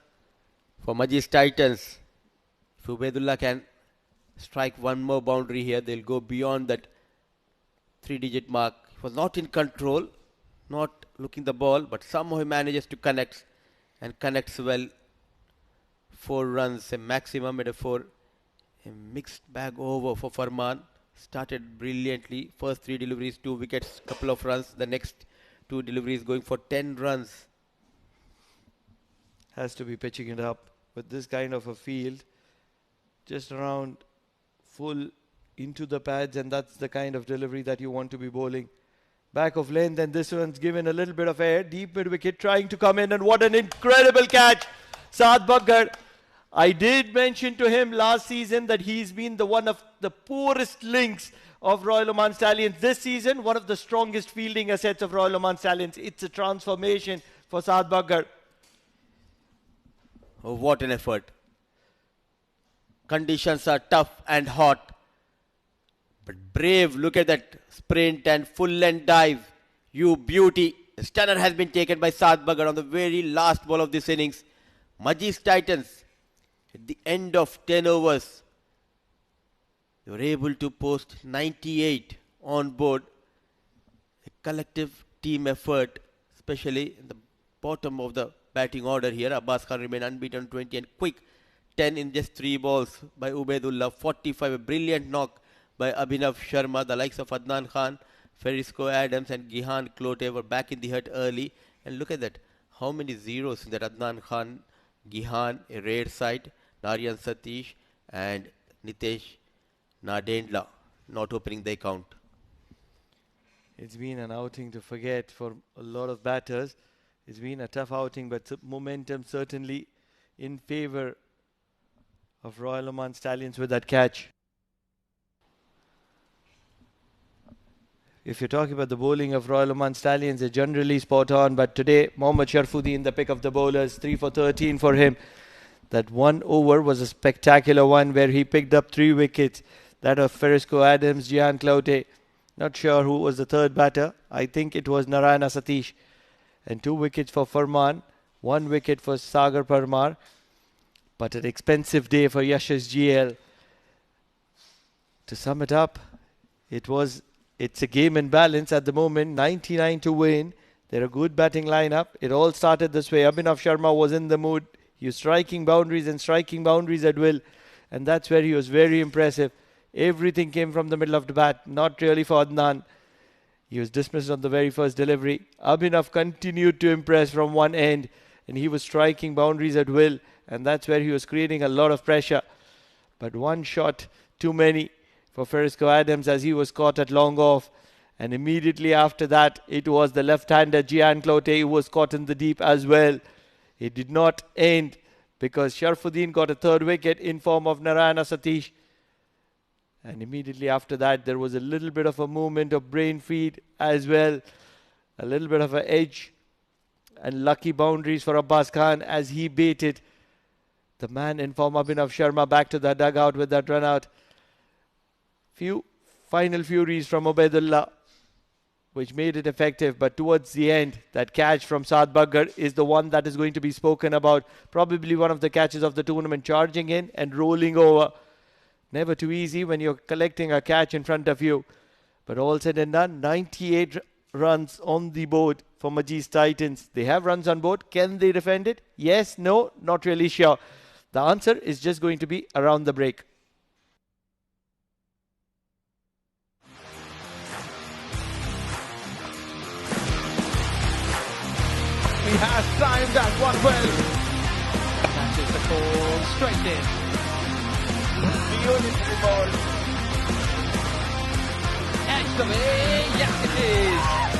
for Majees Titans. If Ubaidullah can strike one more boundary here, they'll go beyond that 3-digit mark. He was not in control, not looking the ball, but somehow he manages to connect and connects well. 4 runs, a maximum at a 4. A mixed bag over for Farman. Started brilliantly. First 3 deliveries, 2 wickets, couple of runs. The next 2 deliveries going for 10 runs. Has to be pitching it up with this kind of a field. Just around full into the pads, and that's the kind of delivery that you want to be bowling. Back of length, and this one's given a little bit of air. Deep mid wicket trying to come in, and what an incredible catch. Saad Baggar. I did mention to him last season that he's been the one of the poorest links of Royal Oman Stallions. This season, one of the strongest fielding assets of Royal Oman Stallions. It's a transformation for Saad Baggar. Oh, what an effort. Conditions are tough and hot. But brave, look at that sprint and full length dive. You beauty. The stunner has been taken by Saad Baggar on the very last ball of this innings. Majees Titans, at the end of 10 overs, they were able to post 98 on board. A collective team effort, especially in the bottom of the batting order here. Abbas Khan remained unbeaten 20 and quick 10 in just 3 balls by Ubaidullah. 45, a brilliant knock by Abhinav Sharma. The likes of Adnan Khan, Ferisco Adams and Gihan Klote were back in the hut early. And look at that. How many zeros in that Adnan Khan, Gihan, a rare sight, Narayan Satish and Nitesh Nadendla not opening the account. It's been an outing to forget for a lot of batters. It's been a tough outing, but momentum certainly in favour of Royal Oman Stallions with that catch. If you're talking about the bowling of Royal Oman Stallions, they're generally spot on. But today, Mohammad Sharfudi in the pick of the bowlers, 3 for 13 for him. That 1 over was a spectacular one where he picked up 3 wickets. That of Ferisco Adams, Gian Cloute. Not sure who was the third batter. I think it was Narayana Satish. And 2 wickets for Farman. 1 wicket for Sagar Parmar. But an expensive day for Yash's GL. To sum it up, it's a game in balance at the moment. 99 to win, They're a good batting lineup. It all started this way. Abhinav Sharma was in the mood. He was striking boundaries and striking boundaries at will. And that's where he was very impressive. Everything came from the middle of the bat. Not really for Adnan. He was dismissed on the very first delivery. Abhinav continued to impress from one end. And he was striking boundaries at will. And that's where he was creating a lot of pressure. But one shot too many for Ferisco Adams as he was caught at long off. And immediately after that, it was the left-hander Gian Clote who was caught in the deep as well. It did not end because Sharfuddin got a third wicket in form of Narayana Satish. And immediately after that, there was a little bit of a movement of brain feed as well. A little bit of an edge. And lucky boundaries for Abbas Khan as he baited the man in form Abhinav Sharma back to the dugout with that run out. Few final furies from Ubaidullah, which made it effective. But towards the end, that catch from Saad Baggar is the one that is going to be spoken about. Probably one of the catches of the tournament, charging in and rolling over. Never too easy when you're collecting a catch in front of you. But all said and done, 98 runs on the board for Majees Titans. They have runs on board. Can they defend it? Yes, no, not really sure. The answer is just going to be around the break. He has timed that one well. That is the call, straight in. Beautiful ball. Edge away, yes it is.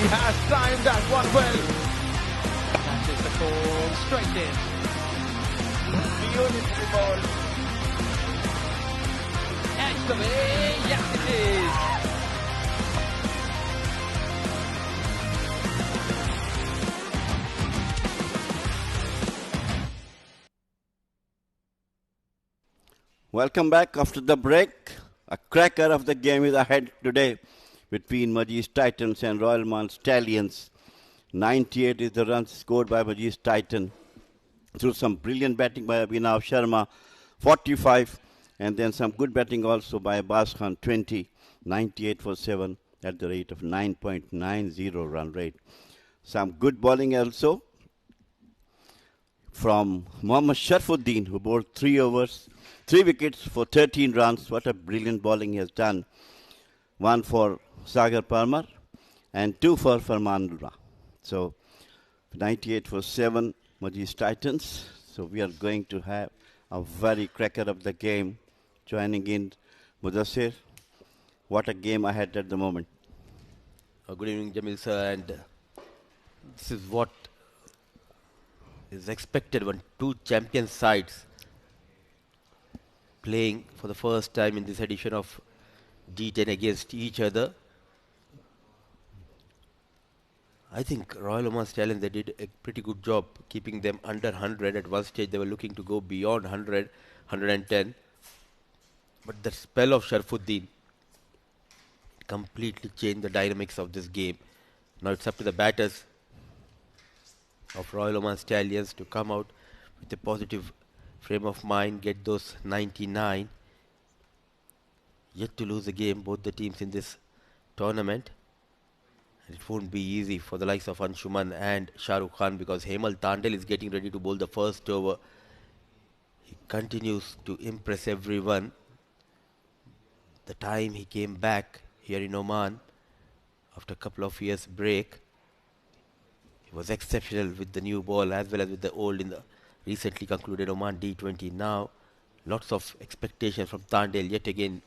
He has timed that one well. That is the call, straight in. Beautiful ball. Edge the way, yes it is. Welcome back after the break. A cracker of the game is ahead today between Majees Titans and Royal Oman Stallions. 98 is the runs scored by Majees Titan through some brilliant batting by Abhinav Sharma, 45, and then some good batting also by Abbas Khan, 20, 98 for 7 at the rate of 9.90 run rate. Some good bowling also from Mohammad Sharfuddin, who bowled 3 overs, 3 wickets for 13 runs. What a brilliant bowling he has done. 1 for Sagar Parmar and 2 for Farmanullah. So 98 for 7 Majees Titans. So we are going to have a very cracker of the game. Joining in Mudassir. What a game ahead at the moment. Good evening, Jamil sir. And this is what is expected when two champion sides playing for the first time in this edition of D10 against each other. I think Royal Oman Stallions, they did a pretty good job keeping them under 100. At one stage they were looking to go beyond 100, 110. But the spell of Sharfuddin completely changed the dynamics of this game. Now it's up to the batters of Royal Oman Stallions to come out with a positive frame of mind, get those 99. Yet to lose a game, both the teams in this tournament. And it won't be easy for the likes of Anshuman and Shah Rukh Khan, because Hemal Tandel is getting ready to bowl the first over. He continues to impress everyone. The time he came back here in Oman after a couple of years break, he was exceptional with the new ball as well as with the old in the recently concluded Oman D20. Now lots of expectations from Tandel yet again.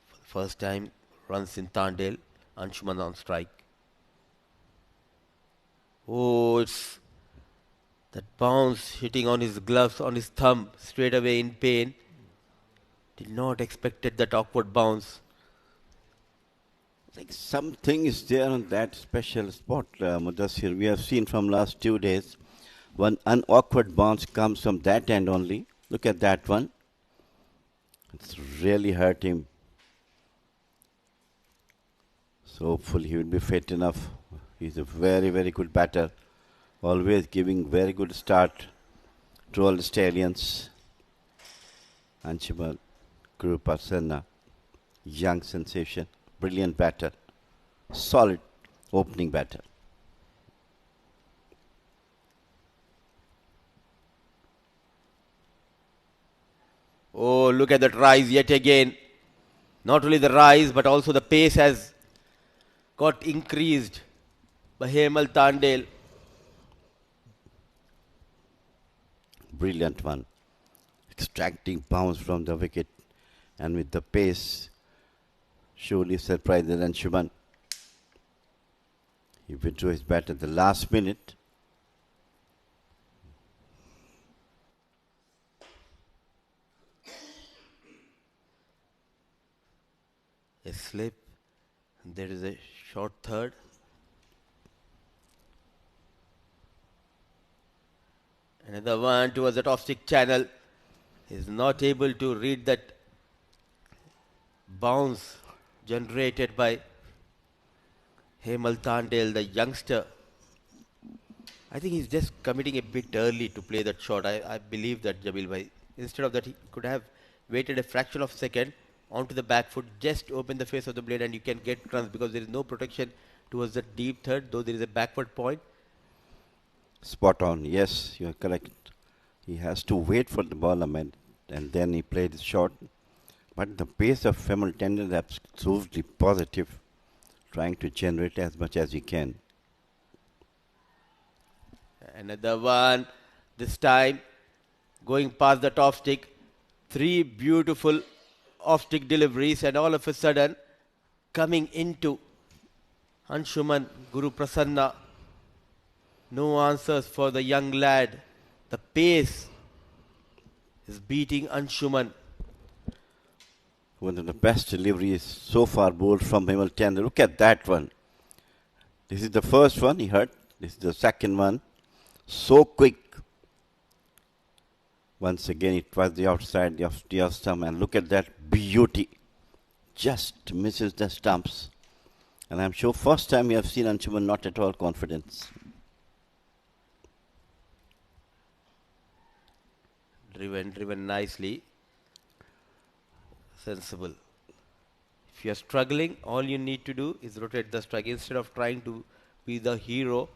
For the first time runs in Tandel, Anshuman on strike. Oh, it's that bounce hitting on his gloves, on his thumb, straight away in pain. Did not expected that awkward bounce. Like something is there on that special spot, Mudassir. We have seen from last 2 days, one an awkward bounce comes from that end only. Look at that one. It's really hurt him. So hopefully he will be fit enough. He's a very, very good batter. Always giving very good start to all the Stallions. Anshuman Gurupasanna, young sensation, brilliant batter, solid opening batter. Oh, look at that rise yet again. Not only the rise, but also the pace has got increased by Hemal Tandel. Brilliant one. Extracting bounce from the wicket, and with the pace, surely surprised Anshuman. He withdrew his bat at the last minute. A slip. There is a short third. Another one towards the top stick channel. Is not able to read that bounce generated by Hemal Tandel, the youngster. I think he's just committing a bit early to play that shot. I believe that, Jamil bhai. Instead of that, he could have waited a fraction of a second onto the back foot, just open the face of the blade and you can get runs, because there is no protection towards the deep third, though there is a backward point. Spot on. Yes, you are correct. He has to wait for the ball and then he played the shot. But the pace of Hemal Tandel is absolutely positive, trying to generate as much as he can. Another one, this time going past the top stick. 3 beautiful off stick deliveries, and all of a sudden coming into Anshuman Guru Prasanna. No answers for the young lad. The pace is beating Anshuman. One of the best deliveries so far bowled from Hamilton. Look at that one. This is the first one he hurt. This is the second one. So quick. Once again, it was the outside of the stump. And look at that beauty. Just misses the stumps. And I'm sure first time you have seen Anshuman not at all confidence. Driven nicely. Sensible. If you are struggling, all you need to do is rotate the strike. Instead of trying to be the hero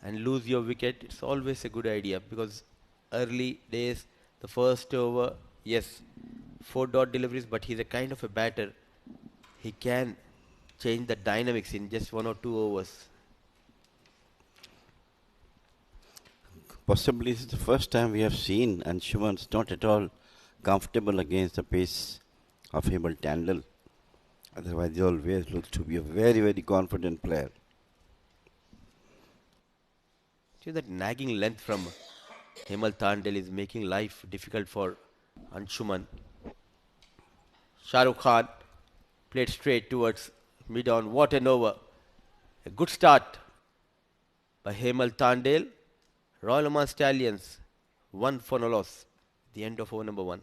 and lose your wicket, it's always a good idea, because early days, the first over, yes, 4 dot deliveries, but he's a kind of a batter. He can change the dynamics in just 1 or 2 overs. Possibly this is the first time we have seen Anshuman's not at all comfortable against the pace of Hamilton. Otherwise, he always looks to be a very, very confident player. See, that nagging length from Hemal Tandel is making life difficult for Anshuman. Shah Rukh Khan played straight towards mid-on. What an over. A good start by Hemal Tandel. Royal Oman Stallions 1 for no loss. The end of over number 1.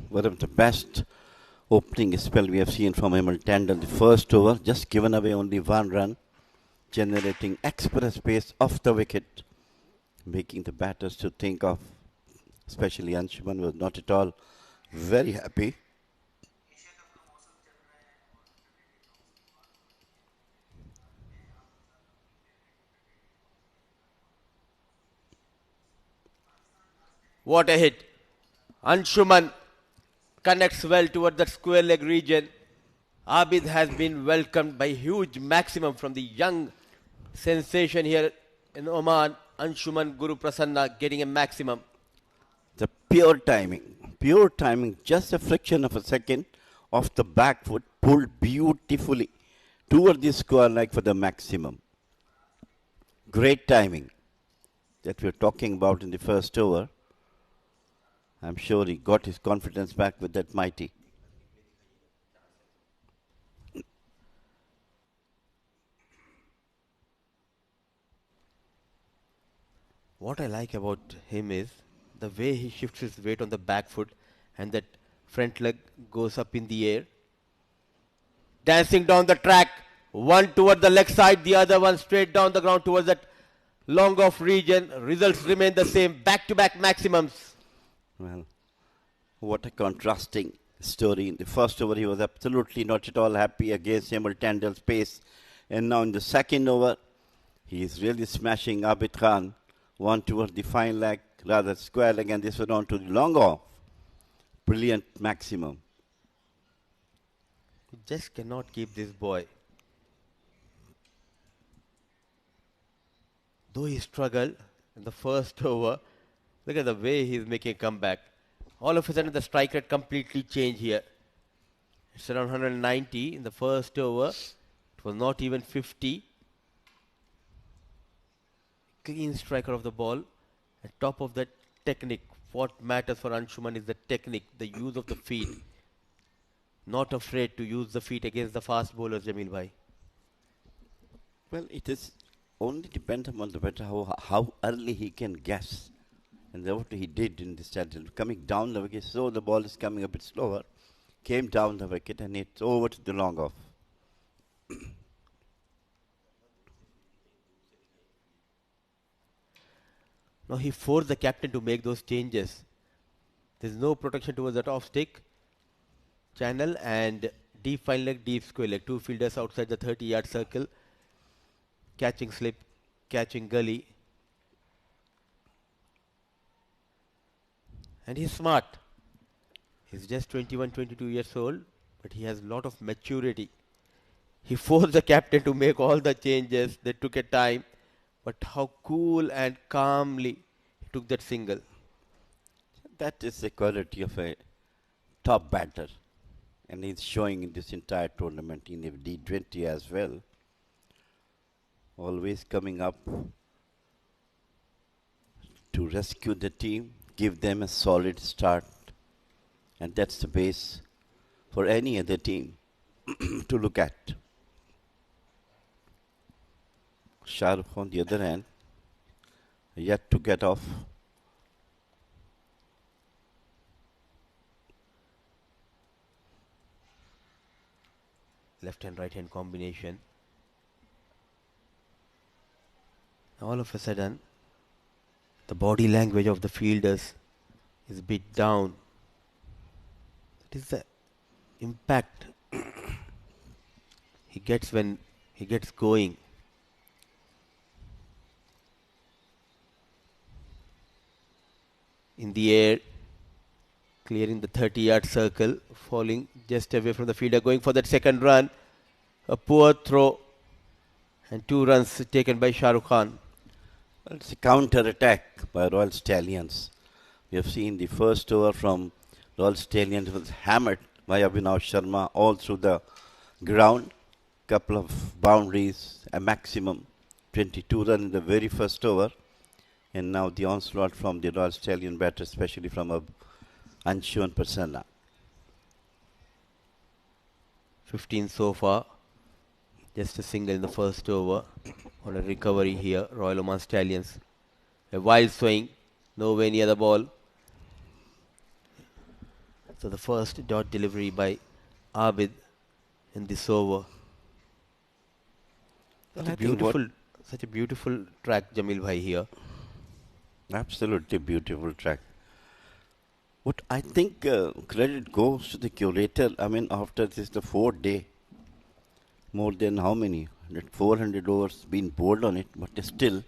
One of the best opening spell we have seen from Hamilton. The first over, just given away only 1 run, generating express pace off the wicket, making the batters to think of, especially Anshuman was not at all very happy. What a hit. Anshuman connects well toward that square leg region. Abid has been welcomed by huge maximum from the young sensation here in Oman. Anshuman Guru Prasanna getting a maximum. The pure timing, just a fraction of a second off the back foot, pulled beautifully toward the square leg for the maximum. Great timing that we're talking about in the first over. I'm sure he got his confidence back with that mighty. What I like about him is the way he shifts his weight on the back foot and that front leg goes up in the air. Dancing down the track, one toward the leg side, the other one straight down the ground towards that long off region. Results remain the same, back-to-back maximums. Well, what a contrasting story. In the first over, he was absolutely not at all happy against Hamilton's pace. And now in the second over, he is really smashing Abid Khan. One toward the fine leg, rather square leg, and this one on to the long off. Brilliant maximum. You just cannot keep this boy. Though he struggled in the first over, look at the way he is making a comeback. All of a sudden, the strike rate completely changed here. It's around 190 in the first over. It was not even 50. Clean striker of the ball. And top of that, technique. What matters for Anshuman is the technique, the use of the feet. Not afraid to use the feet against the fast bowlers, Jamil Bhai. Well, it is only depends upon the batter how early he can guess. And that's what he did in this strategy. Coming down the wicket, so the ball is coming a bit slower. Came down the wicket and it's over to the long off. Now he forced the captain to make those changes. There's no protection towards that off stick channel and deep fine leg, deep square leg. Two fielders outside the 30-yard circle. Catching slip, catching gully. And he's smart. He's just 21, 22 years old, but he has a lot of maturity. He forced the captain to make all the changes. They took a time, but how cool and calmly he took that single. That is the quality of a top batter. And he's showing in this entire tournament in the D20 as well. Always coming up to rescue the team, give them a solid start. And that's the base for any other team to look at. Shah Rukh, on the other hand, yet to get off. Left hand, right hand combination. All of a sudden, the body language of the fielders is a bit down. That is the impact he gets when he gets going. In the air, clearing the 30-yard circle, falling just away from the fielder, going for that second run. A poor throw and 2 runs taken by Shah Rukh Khan. Well, it's a counter-attack by Royal Stallions. We have seen the first over from Royal Stallions was hammered by Abhinav Sharma all through the ground. Couple of boundaries, a maximum 22 runs in the very first over. And now the onslaught from the Royal Stallion batter, especially from Anshuman Prasanna. 15 so far. Just a single in the first over. On a recovery here, Royal Oman Stallions. A wild swing, nowhere near the ball. So the first dot delivery by Abid in this over. Such a beautiful track, Jamil Bhai here. Absolutely beautiful track. What I think credit goes to the curator. I mean, after this, the 4th day, more than how many? 400 overs been bowled on it, but still,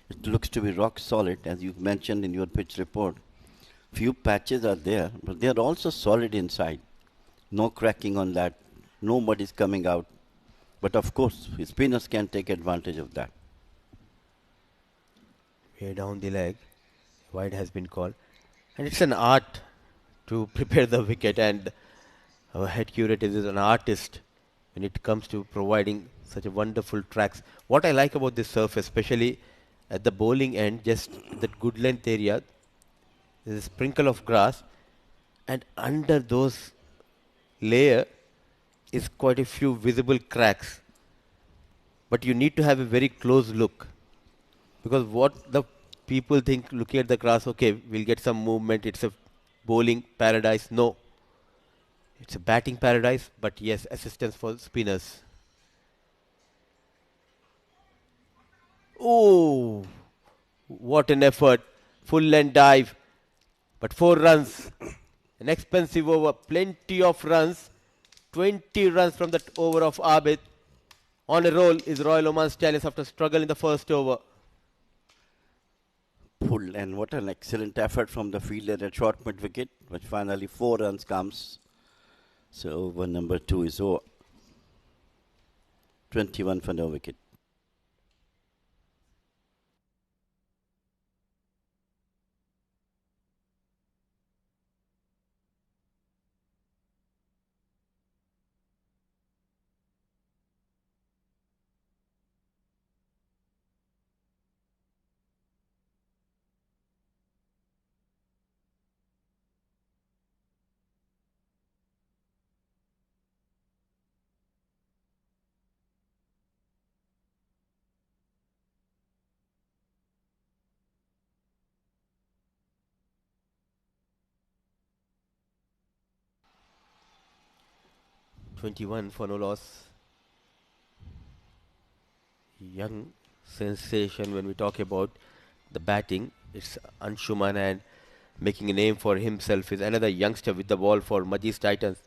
it looks to be rock solid, as you mentioned in your pitch report. Few patches are there, but they are also solid inside. No cracking on that. No mud is coming out. But of course, spinners can take advantage of that. Way down the leg. Wide has been called. And it's an art to prepare the wicket, and our head curator is an artist when it comes to providing such a wonderful tracks. What I like about this surface, especially at the bowling end, just that good length area, there's a sprinkle of grass, and under those layer is quite a few visible cracks. But you need to have a very close look, because what the people think looking at the grass, okay, we'll get some movement, it's a bowling paradise. No, it's a batting paradise, but yes, assistance for spinners. Oh, what an effort. Full length dive, but 4 runs. An expensive over, plenty of runs. 20 runs from that over of Abid. On a roll is Royal Oman Stallions after struggle in the first over. Pull, and what an excellent effort from the fielder at short mid wicket, but finally 4 runs comes. So over number 2 is over. 21 for no wicket. $21 for no loss. Young sensation when we talk about the batting. It's Anshuman, and making a name for himself is another youngster with the ball for Majees Titans.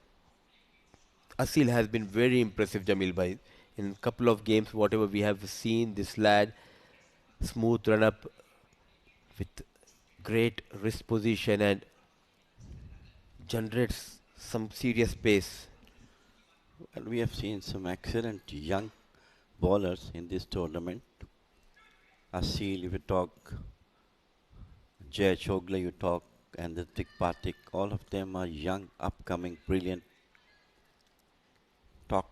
Asil has been very impressive, Jamil Bhai. In a couple of games, whatever we have seen, this lad, smooth run up with great wrist position and generates some serious pace. Well, we have seen some excellent young bowlers in this tournament. Asil, if you talk, Jay Chogle, you talk, and the Tik Patik, all of them are young, upcoming, brilliant, top,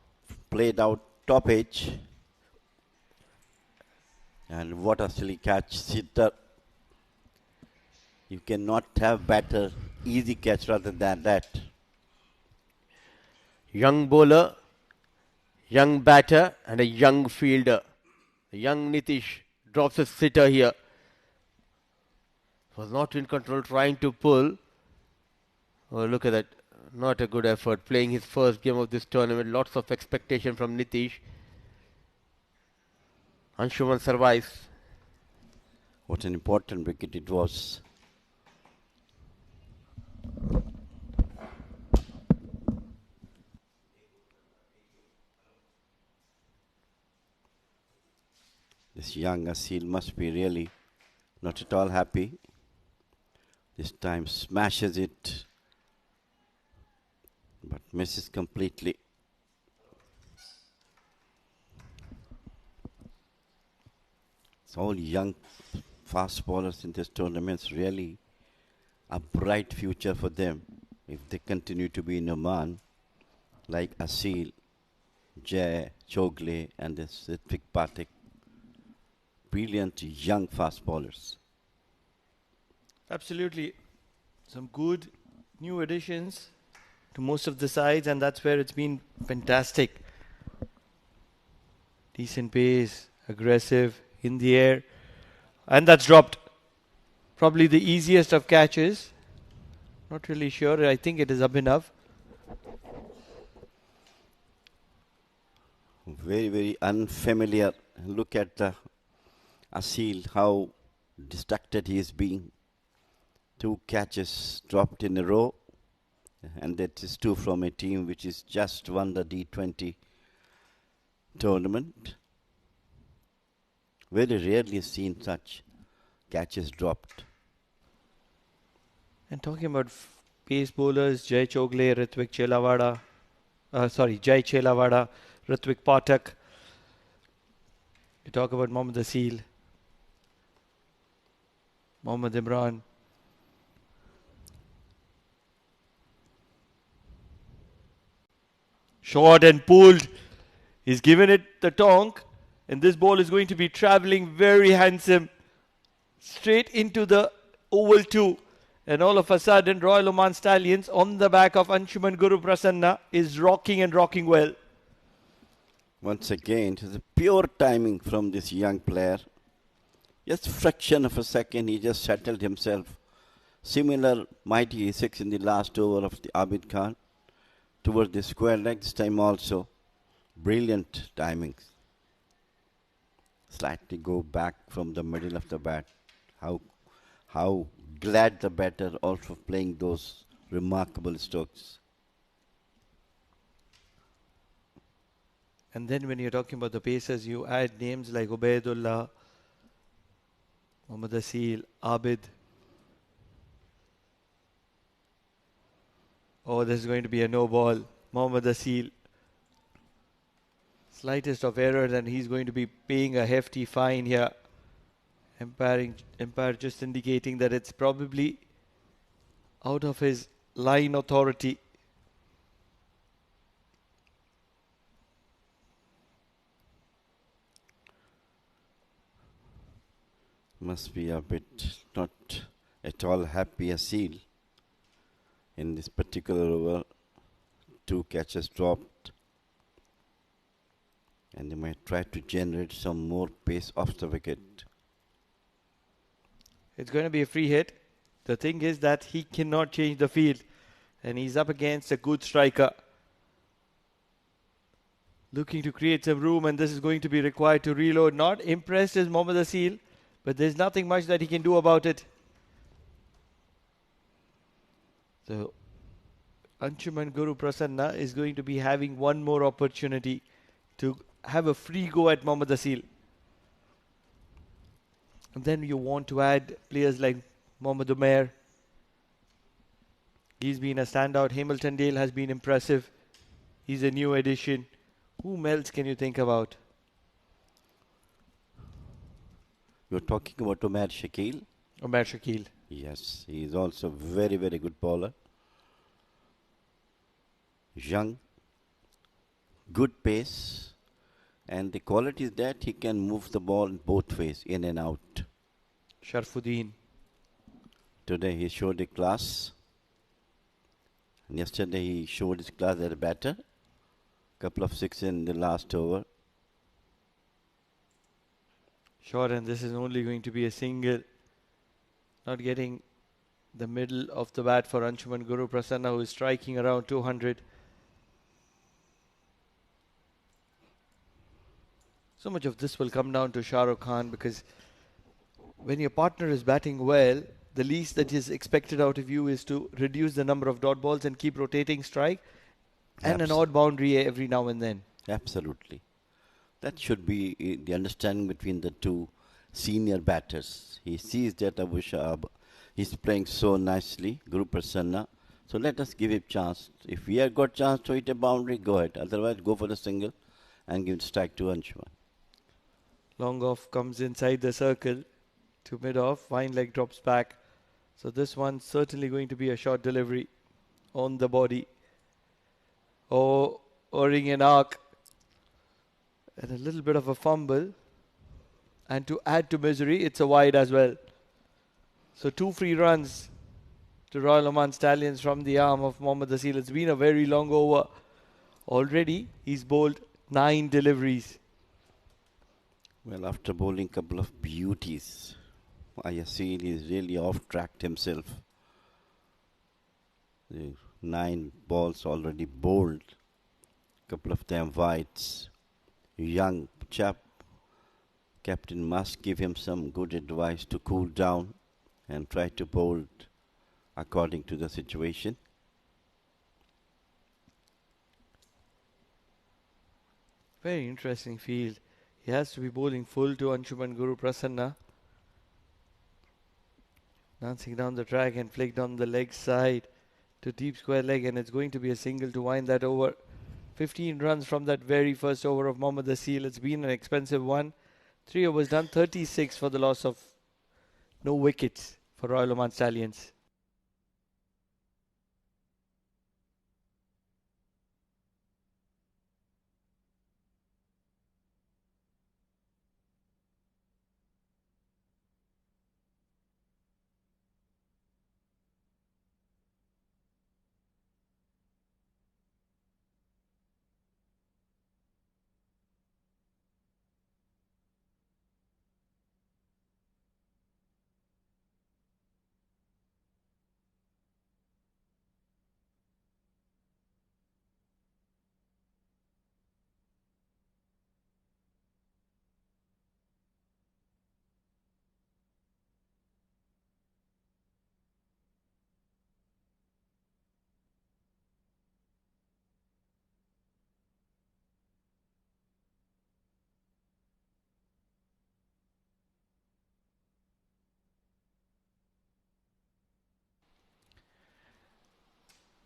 played out top age. And what a silly catch, sitter. You cannot have better easy catch rather than that. Young bowler, young batter, and a young fielder. Young Nitish drops a sitter here. Was not in control, trying to pull. Oh, look at that. Not a good effort. Playing his first game of this tournament. Lots of expectation from Nitish. Anshuman survives. What an important wicket it was. This young Asil must be really not at all happy. This time smashes it, but misses completely. It's all young fast bowlers in this tournament. Really a bright future for them if they continue to be in Oman, like Asil, Jay, Chogle, and this Ritwik Patik. Brilliant young fast bowlers. Absolutely. Some good new additions to most of the sides, and that's where it's been fantastic. Decent pace, aggressive, in the air. And that's dropped. Probably the easiest of catches. Not really sure. I think it is Abhinav. Very, very unfamiliar. Look at the Asil, how distracted he is being. 2 catches dropped in a row, and that is 2 from a team which is just won the D20 tournament. Very rarely seen such catches dropped. And talking about pace bowlers, Jai Chogle, Jai Chelawada, Ritwik Patak. You talk about Mohammad Asil, Mohammad Imran. Shot and pulled. He's given it the tonk. And this ball is going to be travelling very handsome. Straight into the oval 2. And all of a sudden, Royal Oman Stallions on the back of Anshuman Guru Prasanna is rocking and rocking well. Once again, it is a pure timing from this young player. Just fraction of a second, he just settled himself. Similar mighty 6 in the last over of the Abid Khan towards the square leg this time also. Brilliant timings. Slightly go back from the middle of the bat. How glad the batter also playing those remarkable strokes. And then when you're talking about the pacers, you add names like Ubaidullah, Mohammad Asil, Abid. Oh, this is going to be a no ball. Mohammad Asil. Slightest of error, and he's going to be paying a hefty fine here. Empire just indicating that it's probably out of his line authority. Must be a bit not at all happy Asil in this particular over. 2 catches dropped. And they might try to generate some more pace off the wicket. It's going to be a free hit. The thing is that he cannot change the field. And he's up against a good striker. Looking to create some room, and this is going to be required to reload. Not impressed as Mohammad Asil. but there's nothing much that he can do about it. So Anshuman Guru Prasanna is going to be having one more opportunity to have a free go at Mohammad Asil. And then you want to add players like Mohammad Umair. He's been a standout. Hamilton Dale has been impressive. He's a new addition. Whom else can you think about? You're talking about Omar Shakil? Omar Shakil. Yes, he is also very, very good bowler. Young, good pace, and the quality is that he can move the ball both ways, in and out. Sharfuddin. Today he showed a class. And yesterday he showed his class as a batter. Couple of six in the last over. Sure, and this is only going to be a single. Not getting the middle of the bat for Anshuman Guru Prasanna, who is striking around 200. So much of this will come down to Shah Rukh Khan, because when your partner is batting well, the least that is expected out of you is to reduce the number of dot balls and keep rotating strike and an odd boundary every now and then. Absolutely. That should be the understanding between the two senior batters. He sees that Abu Shahab is playing so nicely, Guru Prasanna. So let us give him chance. If we have got chance to hit a boundary, go ahead. Otherwise, go for the single and give strike to Anshuman. Long off comes inside the circle to mid off. Fine leg drops back. So this one's certainly going to be a short delivery on the body. Oh, O-ring and arc. And a little bit of a fumble. And to add to misery, it's a wide as well. So 2 free runs to Royal Oman Stallions from the arm of Mohammad Asil. It's been a very long over. Already, he's bowled 9 deliveries. Well, after bowling a couple of beauties, Asil is really off-tracked himself. 9 balls already bowled, couple of them wides. Young chap, captain must give him some good advice to cool down and try to bowl according to the situation. Very interesting field. He has to be bowling full to Anshuman Guru Prasanna. Dancing down the track and flicked on the leg side to deep square leg, and it's going to be a single to wind that over. 15 runs from that very first over of Mohammad Asil. It's been an expensive one. 3 overs done, 36 for the loss of no wickets for Royal Oman Stallions.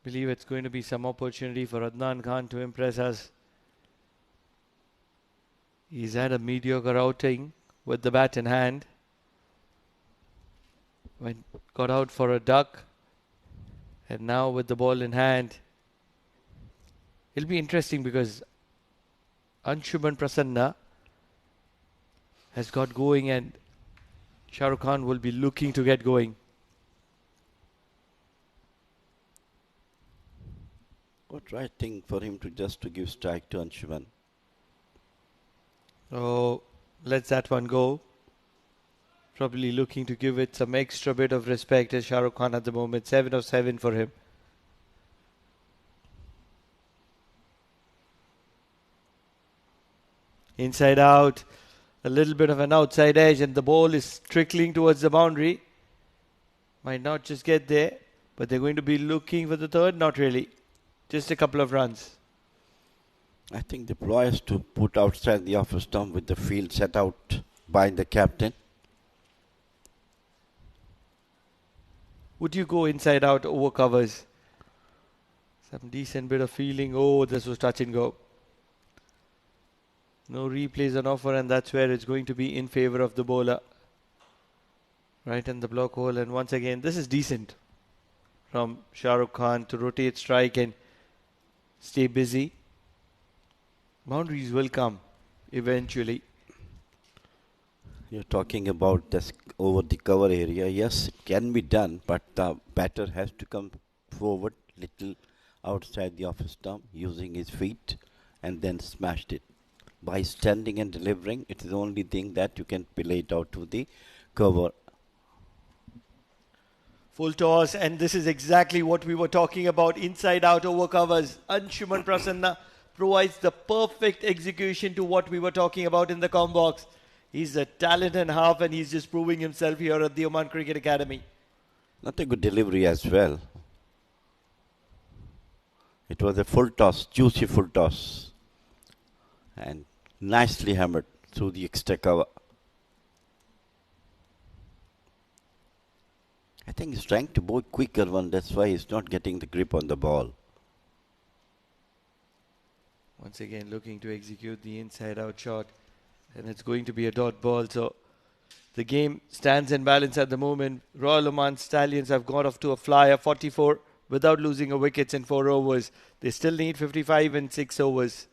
Believe it's going to be some opportunity for Adnan Khan to impress us. He's had a mediocre outing with the bat in hand. Got out for a duck, and now with the ball in hand. It'll be interesting because Anshuman Prasanna has got going, and Shah Rukh Khan will be looking to get going. What right thing for him to just to give strike to Anshuman? Oh, lets that one go. Probably looking to give it some extra bit of respect as Shah Rukh Khan at the moment. 7 of 7 for him. Inside out. A little bit of an outside edge, and the ball is trickling towards the boundary. Might not just get there, but they're going to be looking for the third. Not really. Just a couple of runs. I think the ploy is to put outside the offer stump with the field set out by the captain. Would you go inside out over covers? Some decent bit of feeling. Oh, this was touch and go. No replays on offer, and that's where it's going to be in favor of the bowler. Right in the block hole, and once again, this is decent from Shah Rukh Khan to rotate strike and stay busy. Boundaries will come eventually. You're talking about this over the cover area. Yes, it can be done, but the batter has to come forward little outside the offer stump using his feet and then smashed it. By standing and delivering, it is the only thing that you can play it out to the cover. Full toss, and this is exactly what we were talking about. Inside out over covers. Anshuman Prasanna provides the perfect execution to what we were talking about in the com box. He's a talent and half, and he's just proving himself here at the Oman Cricket Academy. Not a good delivery as well. It was a full toss, juicy full toss. And nicely hammered through the extra cover. I think he's trying to bowl quicker one, that's why he's not getting the grip on the ball. Once again, looking to execute the inside out shot. And it's going to be a dot ball. So the game stands in balance at the moment. Royal Oman Stallions have got off to a flyer 44 without losing a wickets in 4 overs. They still need 55 in 6 overs.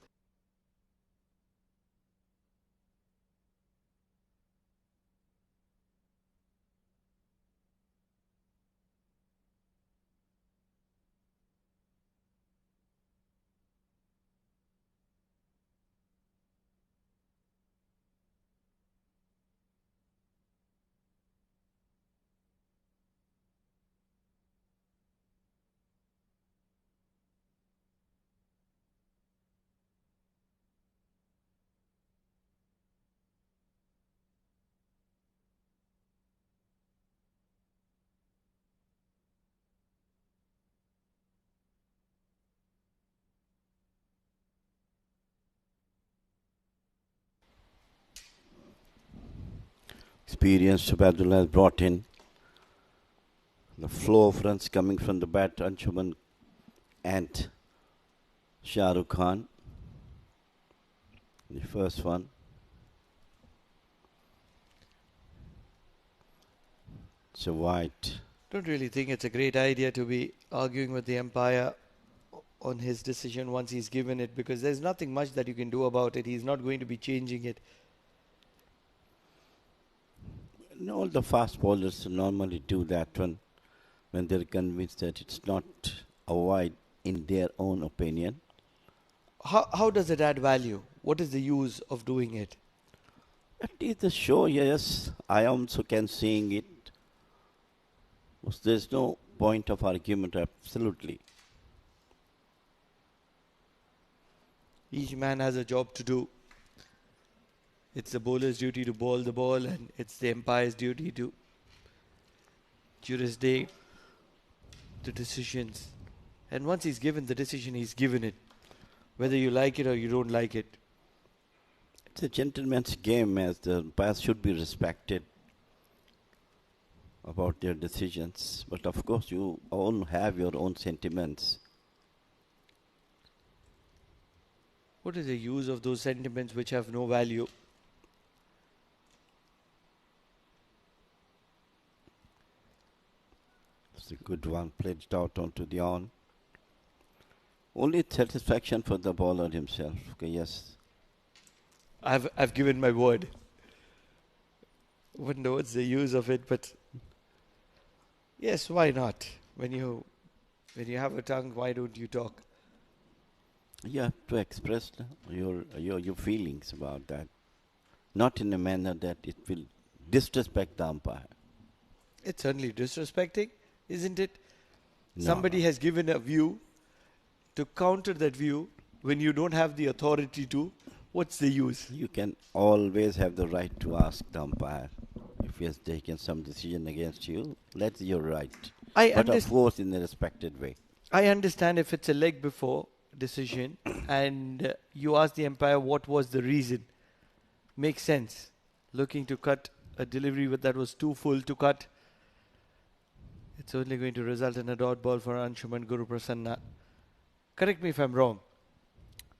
Experienced Subadullah has brought in. The flow of runs coming from the bat, Anshuman and Shah Rukh Khan. The first one. It's a white. Don't really think it's a great idea to be arguing with the umpire on his decision once he's given it, because there's nothing much that you can do about it. He's not going to be changing it. All the fast bowlers normally do that when they're convinced that it's not a wide in their own opinion. How does it add value? What is the use of doing it? At least the show, yes, I also can seeing it. There's no point of argument, absolutely. Each man has a job to do. It's the bowler's duty to bowl the ball, and it's the umpire's duty to jurisdict the decisions. And once he's given the decision, he's given it. Whether you like it or you don't like it. It's a gentleman's game, as the umpires should be respected about their decisions. But of course, you all have your own sentiments. What is the use of those sentiments which have no value? It's a good one, pledged out onto the on. Only satisfaction for the bowler himself. Okay, yes. I've given my word. Wouldn't know what's the use of it, but yes, why not? When you have a tongue, why don't you talk? You have to express your feelings about that, not in a manner that it will disrespect the umpire. It's certainly disrespecting, isn't it? No, Somebody has given a view. To counter that view, when you don't have the authority to, What's the use? You can always have the right to ask the umpire if he has taken some decision against you. That's your right. But of course, in a respected way. I understand if it's a leg before decision and you ask the umpire what was the reason. Makes sense. Looking to cut a delivery that was too full to cut. It's only going to result in a dot ball for Anshuman Guru Prasanna. Correct me if I'm wrong.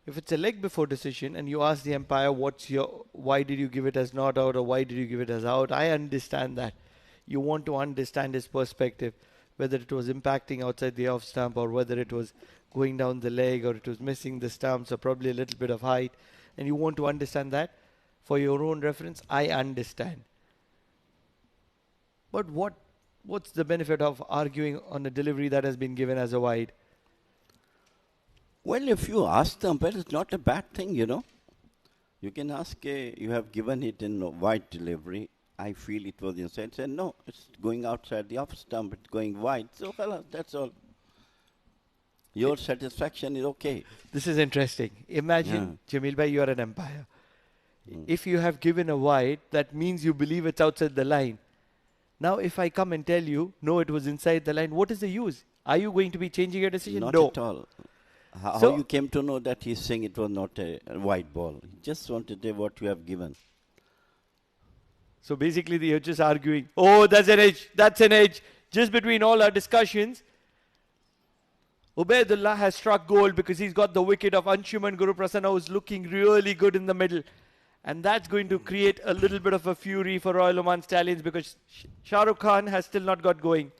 If it's a leg before decision and you ask the umpire why did you give it as not out or why did you give it as out, I understand that. You want to understand his perspective, whether it was impacting outside the off stump or whether it was going down the leg or it was missing the stumps or probably a little bit of height, and you want to understand that for your own reference. I understand. But what's the benefit of arguing on a delivery that has been given as a wide? Well, if you ask the umpire, it's not a bad thing, you know. You can ask, you have given it in a wide delivery. I feel it was inside. Say, no, it's going outside the off stump. It's going wide. So, well, that's all. Your satisfaction is okay. This is interesting. Imagine, Jamil bhai, you are an umpire. If you have given a wide, that means you believe it's outside the line. Now, if I come and tell you, no, it was inside the line, what is the use? Are you going to be changing your decision? Not no. at all. How you came to know that he's saying it was not a wide ball? He just wanted to what you have given. So basically, you're just arguing, oh, that's an edge, that's an edge. Just between all our discussions, Ubaidullah has struck gold because he's got the wicket of Anshuman Guru Prasanna, who's looking really good in the middle. And that's going to create a little bit of a fury for Royal Oman Stallions because Shah Rukh Khan has still not got going.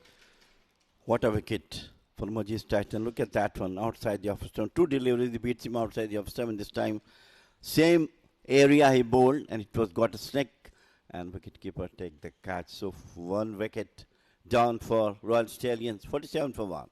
What a wicket for Majees Titan. Look at that one outside the off stump. 2 deliveries, he beats him outside the off stump. And this time, same area he bowled, and it was got a snake. And wicketkeeper take the catch. So 1 wicket down for Royal Stallions, 47 for 1.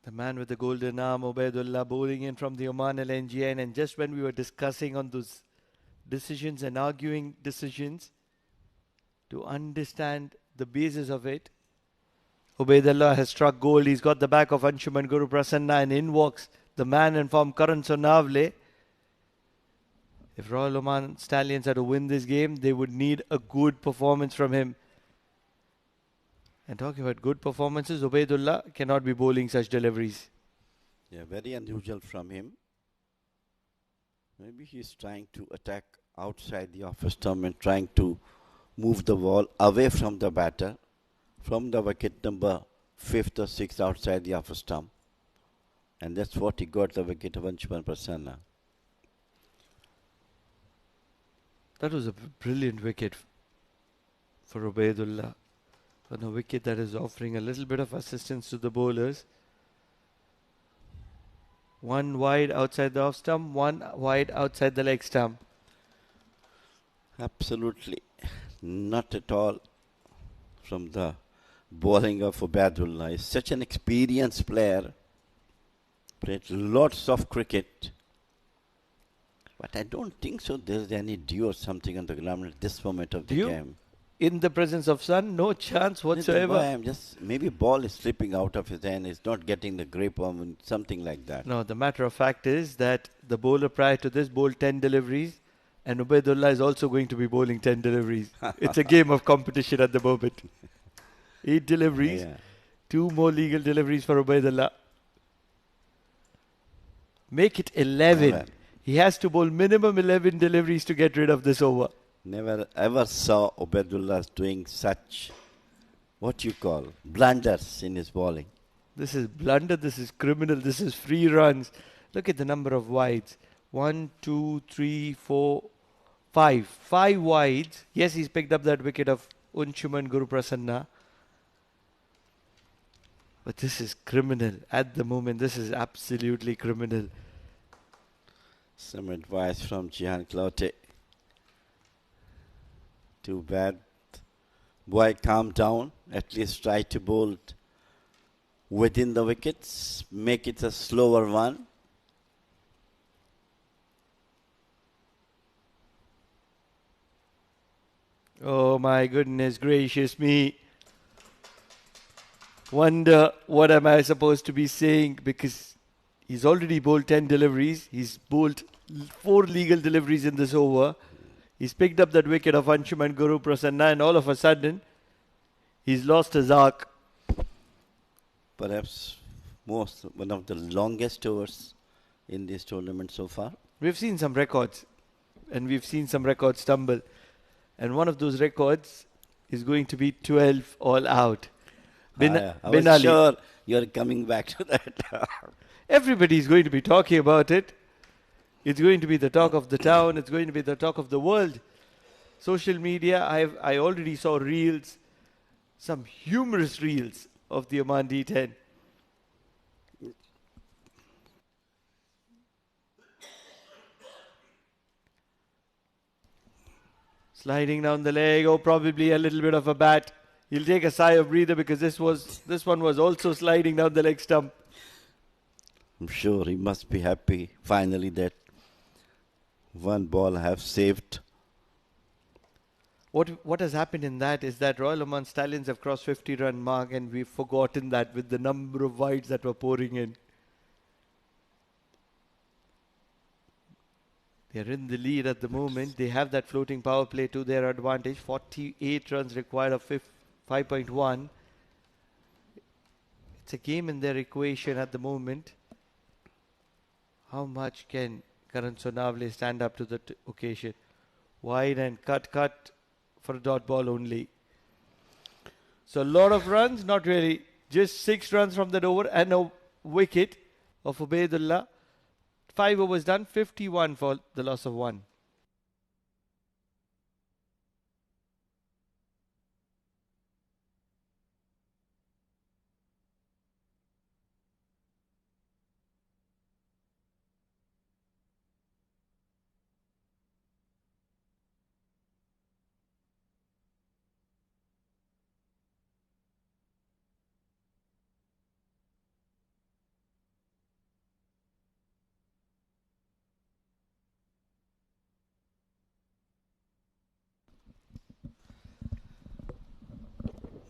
The man with the golden arm, Ubaidullah, bowling in from the Oman LNGN. And just when we were discussing on those decisions and arguing decisions to understand the basis of it, Ubaidullah has struck gold. He's got the back of Anshuman Guru Prasanna, and in walks the man in form, Karan Sonavle. If Royal Oman Stallions had to win this game, they would need a good performance from him. And talking about good performances, Ubaidullah cannot be bowling such deliveries. Yeah, very unusual from him. Maybe he's trying to attack outside the off stump and trying to move the ball away from the batter, from the wicket number 5th or 6th outside the off stump. And that's what he got, the wicket of Anshuman Prasanna. That was a brilliant wicket for Ubaidullah. On a wicket that is offering a little bit of assistance to the bowlers. 1 wide outside the off stump, 1 wide outside the leg stump. Absolutely not at all from the bowling of Ubaidullah. He's such an experienced player. Played lots of cricket. But I don't think so there's any dew or something on the ground at this moment of the game. In the presence of sun, no chance whatsoever. I'm just, maybe ball is slipping out of his hand. He's not getting the grip on something like that. No, the matter of fact is that the bowler prior to this bowled 10 deliveries, and Ubaidullah is also going to be bowling 10 deliveries. It's a game of competition at the moment. 8 deliveries, 2 more legal deliveries for Ubaidullah. Make it 11. He has to bowl minimum 11 deliveries to get rid of this over. Never ever saw Ubaidullah doing such, what you call, blunders in his bowling. This is blunder, this is criminal, this is free runs. Look at the number of wides. 1, 2, 3, 4, 5. 5 wides. Yes, he's picked up that wicket of Unshuman Guruprasanna. But this is criminal. At the moment, this is absolutely criminal. Some advice from Jihan Clote. Too bad. Boy, calm down. At least try to bowl within the wickets. Make it a slower one. Oh my goodness gracious me. Wonder what am I supposed to be saying, because he's already bowled 10 deliveries. He's bowled 4 legal deliveries in this over. He's picked up that wicket of Anshuman Guru Prasanna, and all of a sudden he's lost his arc. Perhaps one of the longest overs in this tournament so far. We've seen some records, and we've seen some records stumble. And one of those records is going to be 12 all out. I was sure you're coming back to that. Everybody's going to be talking about it. It's going to be the talk of the town. It's going to be the talk of the world. Social media, I already saw reels, some humorous reels of the Oman D10. Sliding down the leg, or probably a little bit of a bat. He'll take a sigh of breather, because this one was also sliding down the leg stump. I'm sure he must be happy finally that one ball I have saved. What has happened in that is that Royal Oman Stallions have crossed 50-run mark, and we've forgotten that with the number of wides that were pouring in. They're in the lead at the moment. They have that floating power play to their advantage. 48 runs required of 5.1. It's a game in their equation at the moment. How much can Karan Sonavle stand up to the occasion? Wide and cut for a dot ball only. So a lot of runs, not really. Just 6 runs from that over and a wicket of Ubaidullah. 5 overs done, 51 for the loss of 1.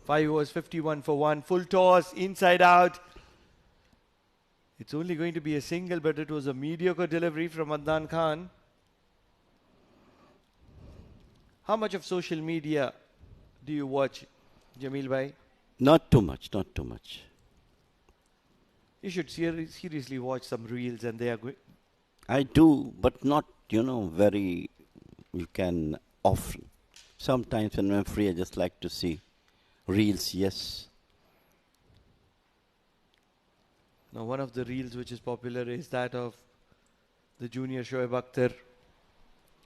Five overs, 51 for 1. Full toss, inside out. It's only going to be a single, but it was a mediocre delivery from Adnan Khan. How much of social media do you watch, Jamil bhai? Not too much, not too much. You should seriously watch some reels, and they are good. I do, but not, very, you can often. Sometimes when I'm free, I just like to see reels, yes. Now, one of the reels which is popular is that of the junior Shoaib Akhtar,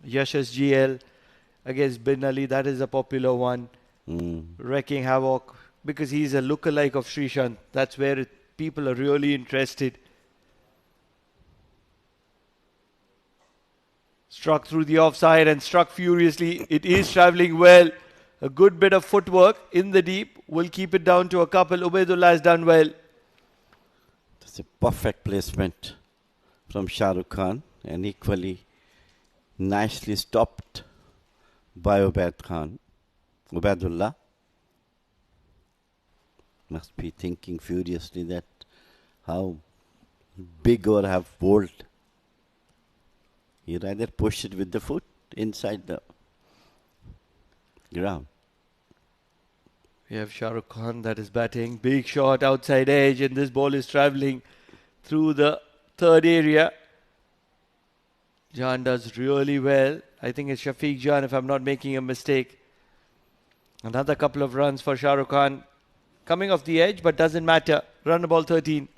Yashas GL against Bin Ali. That is a popular one. Wrecking havoc, because he's a lookalike of Srishant. That's where people are really interested. Struck through the offside and struck furiously. It is travelling well. A good bit of footwork in the deep will keep it down to a couple. Ubaidullah has done well. That's a perfect placement from Shah Rukh Khan, and equally nicely stopped by Ubaidullah. Must be thinking furiously that how big or have bowled. He rather pushed it with the foot inside the ground. We have Shah Rukh Khan that is batting. Big shot outside edge, and this ball is travelling through the third area. Jan does really well. I think it's Shafiq Jan, if I'm not making a mistake. Another couple of runs for Shah Rukh Khan. Coming off the edge, but doesn't matter. Run ball 13.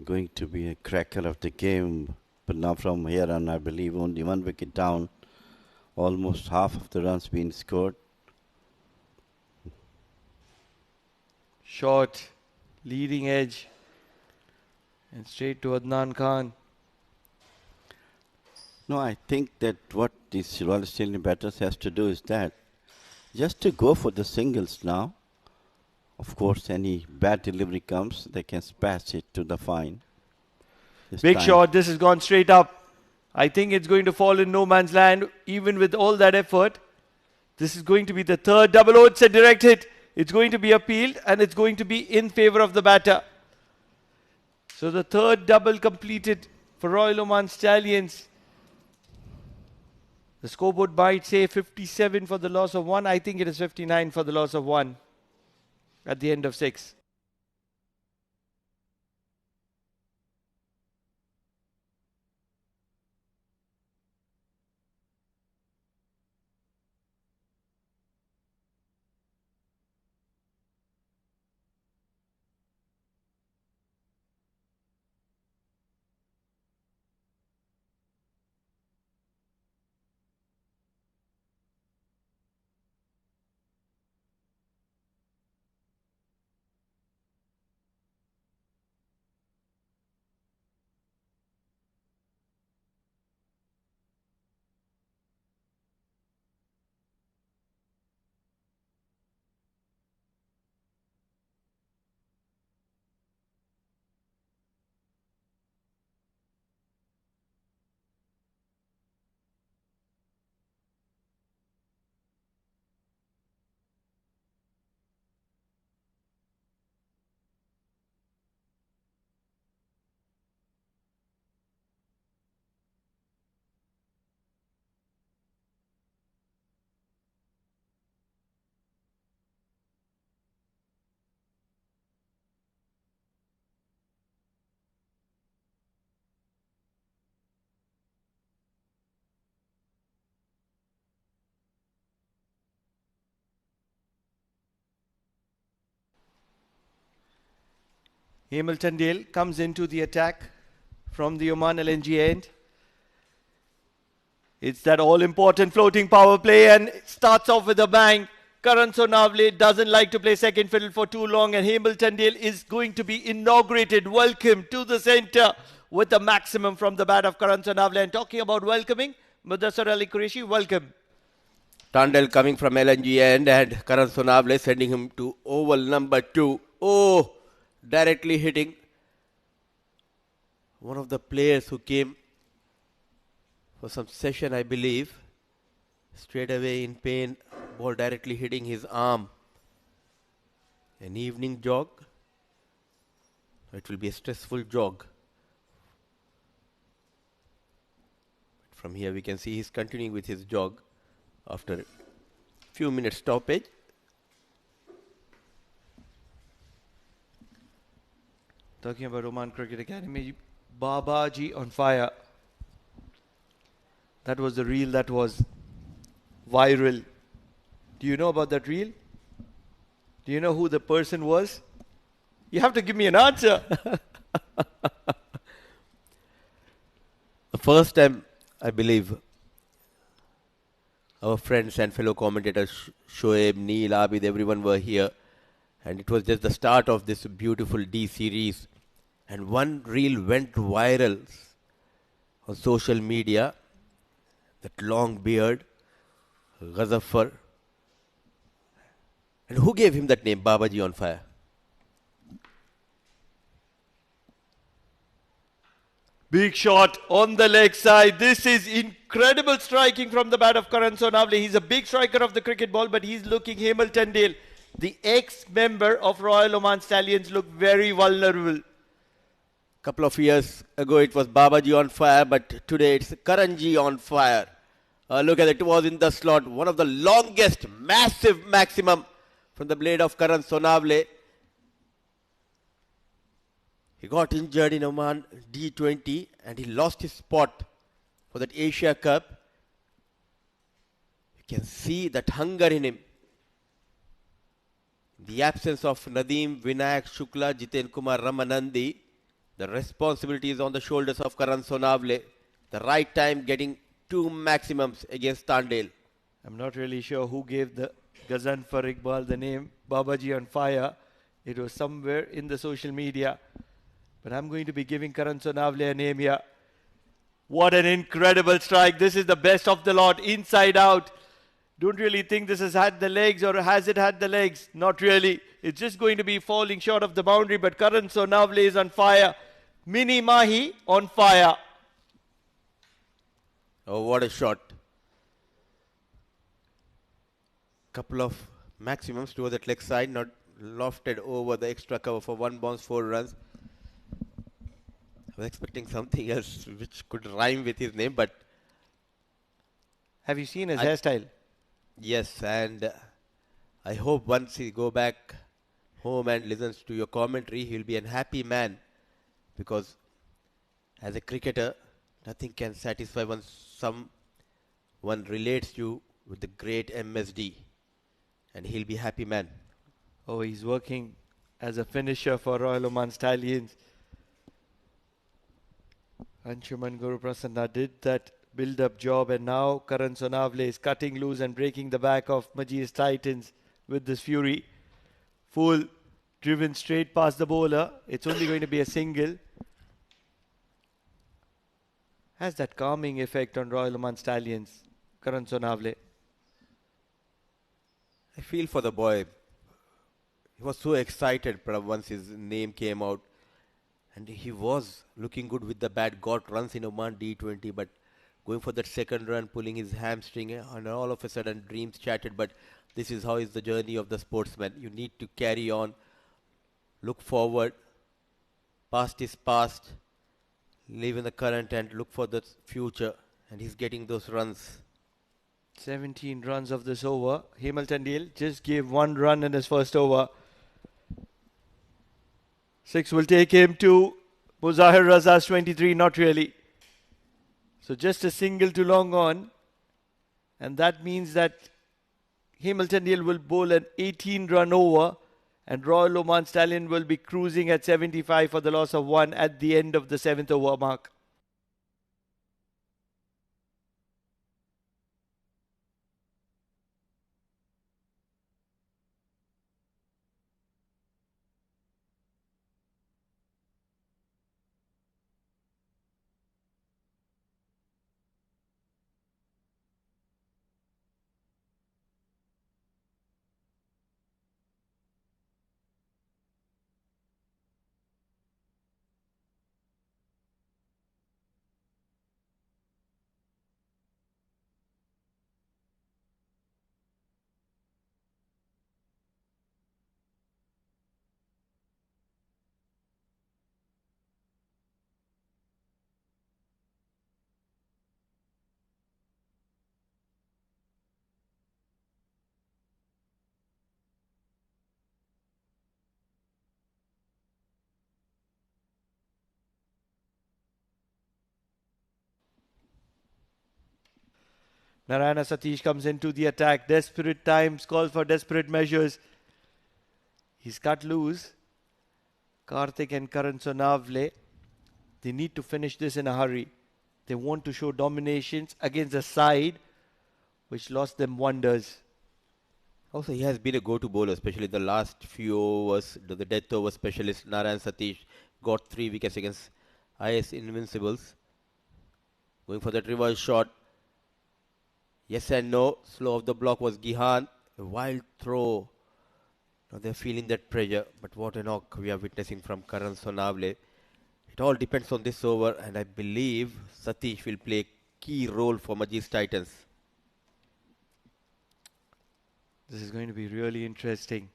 Going to be a cracker of the game. But now from here on, I believe only one wicket down. Almost half of the runs being scored. Short, leading edge, and straight to Adnan Khan. No, I think that what these Royal Stallion batters has to do is that just to go for the singles now. Of course, any bad delivery comes, they can smash it to the fine. Big shot. This has gone straight up. I think it's going to fall in no man's land, even with all that effort. This is going to be the third double. Oh, it's a direct hit. It's going to be appealed, and it's going to be in favor of the batter. So the third double completed for Royal Oman Stallions. The scoreboard might say 57 for the loss of 1. I think it is 59 for the loss of 1 at the end of 6. Hamilton Dale comes into the attack from the Oman LNG end. It's that all-important floating power play and it starts off with a bang. Karan Sonavle doesn't like to play second fiddle for too long, and Hamilton Dale is going to be inaugurated. Welcome to the centre with the maximum from the bat of Karan Sonavle. And talking about welcoming, Mudassar Ali Qureshi, welcome. Tandel coming from LNG end and Karan Sonavle sending him to oval number 2. Oh, directly hitting one of the players who came for some session, I believe. Straight away in pain, ball directly hitting his arm. An evening jog. It will be a stressful jog. From here we can see he's continuing with his jog after a few minutes stoppage. Talking about Oman Cricket Academy, Babaji on fire. That was the reel that was viral. Do you know about that reel? Do you know who the person was? You have to give me an answer. The first time, I believe, our friends and fellow commentators, Shoaib, Neil, Abid, everyone were here. And it was just the start of this beautiful D series. And one reel went viral on social media. That long beard, Ghazaffar. And who gave him that name, Babaji on fire? Big shot on the leg side. This is incredible striking from the bat of Karan Sonavle. He's a big striker of the cricket ball, but he's looking Hamilton Dale. The ex-member of Royal Oman Stallions looked very vulnerable. Couple of years ago it was Babaji on fire, but today it's Karanji on fire. Look at it, it was in the slot. One of the longest, massive maximum from the blade of Karan Sonavle. He got injured in Oman D20 and he lost his spot for that Asia Cup. You can see that hunger in him. The absence of Nadeem, Vinayak Shukla, Jiten Kumar Ramanandi. The responsibility is on the shoulders of Karan Sonavle. The right time getting 2 maximums against Tandale. I'm not really sure who gave the Ghazan for Iqbal the name Babaji on fire. It was somewhere in the social media. But I'm going to be giving Karan Sonavle a name here. What an incredible strike. This is the best of the lot, inside out. Don't really think this has had the legs, or has it had the legs? Not really. It's just going to be falling short of the boundary, but Karan Sonavle is on fire. Mini Mahi on fire. Oh, what a shot. Couple of maximums towards that leg side, not lofted over the extra cover for 1 bounce, 4 runs. I was expecting something else which could rhyme with his name, but Have you seen his hairstyle? yes, and I hope once he go back home and listens to your commentary, he'll be a happy man, because as a cricketer, nothing can satisfy once someone relates you with the great MSD, and he'll be happy man. Oh, he's working as a finisher for Royal Oman Stallions. Anshuman Guru Prasanna did that build-up job, and now Karan Sonavle is cutting loose and breaking the back of Majees Titans with this fury. Full driven straight past the bowler. It's only going to be a single. Has that calming effect on Royal Oman Stallions, Karan Sonavle. I feel for the boy. He was so excited once his name came out. And he was looking good with the bat, got runs in Oman D20, but going for that second run, pulling his hamstring, and all of a sudden dreams shattered. But this is how is the journey of the sportsman. You need to carry on, look forward. Past is past. Live in the current and look for the future. And he's getting those runs. 17 runs of this over. Hamilton Dale just gave 1 run in his first over. 6 will take him to Muzahir Raza's 23, not really. So just a single to long on. And that means that Hamilton Dale will bowl an 18-run over, and Royal Oman Stallion will be cruising at 75 for the loss of 1 at the end of the 7th over mark. Narayana Satish comes into the attack. Desperate times call for desperate measures. He's cut loose. Karthik and Karan Sonavle, they need to finish this in a hurry. They want to show dominations against a side which lost them wonders. Also, he has been a go-to bowler, especially the last few overs. The death over specialist Narayan Satish got 3 wickets against IS Invincibles. Going for that reverse shot. Yes and no. Slow off the block was Gihan. A wild throw. Now they're feeling that pressure. But what a knock we are witnessing from Karan Sonavle. It all depends on this over, and I believe Satish will play a key role for Majees Titans. This is going to be really interesting.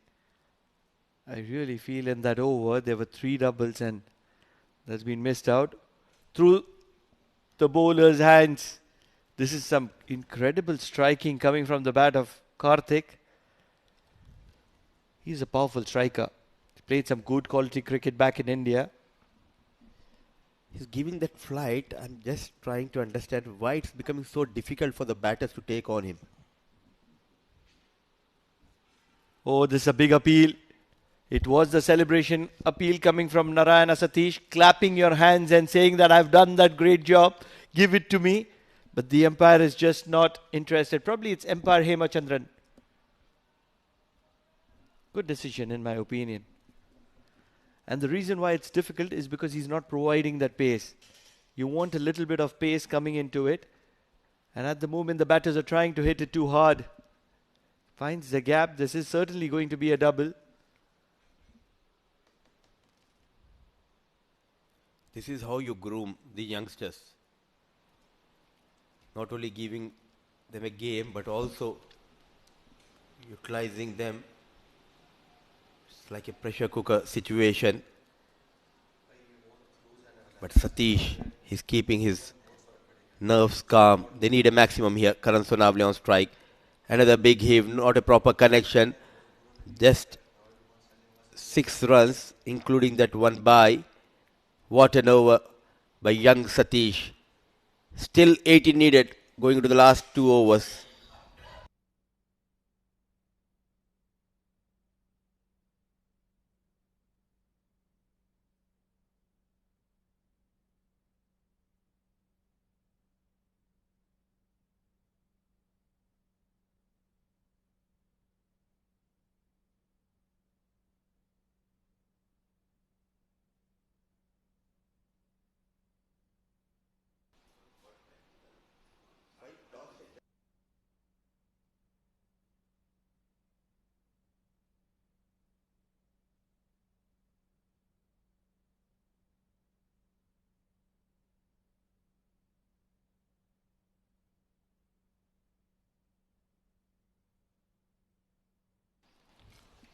I really feel in that over there were 3 doubles, and that's been missed out. Through the bowler's hands. This is some incredible striking coming from the bat of Karthik. He's a powerful striker. He played some good quality cricket back in India. He's giving that flight. I'm just trying to understand why it's becoming so difficult for the batters to take on him. Oh, this is a big appeal. It was the celebration appeal coming from Narayana Satish, clapping your hands and saying that I've done that great job, give it to me. But the umpire is just not interested. Probably it's umpire Hemachandran. Good decision in my opinion. And the reason why it's difficult is because he's not providing that pace. You want a little bit of pace coming into it. And at the moment the batters are trying to hit it too hard. Finds the gap. This is certainly going to be a double. This is how you groom the youngsters. Not only giving them a game, but also utilizing them. It's like a pressure cooker situation. But Satish, he's keeping his nerves calm. They need a maximum here. Karan Sonavle on strike. Another big heave, not a proper connection. Just 6 runs, including that one by. What an over by young Satish. Still 18 needed going into the last 2 overs.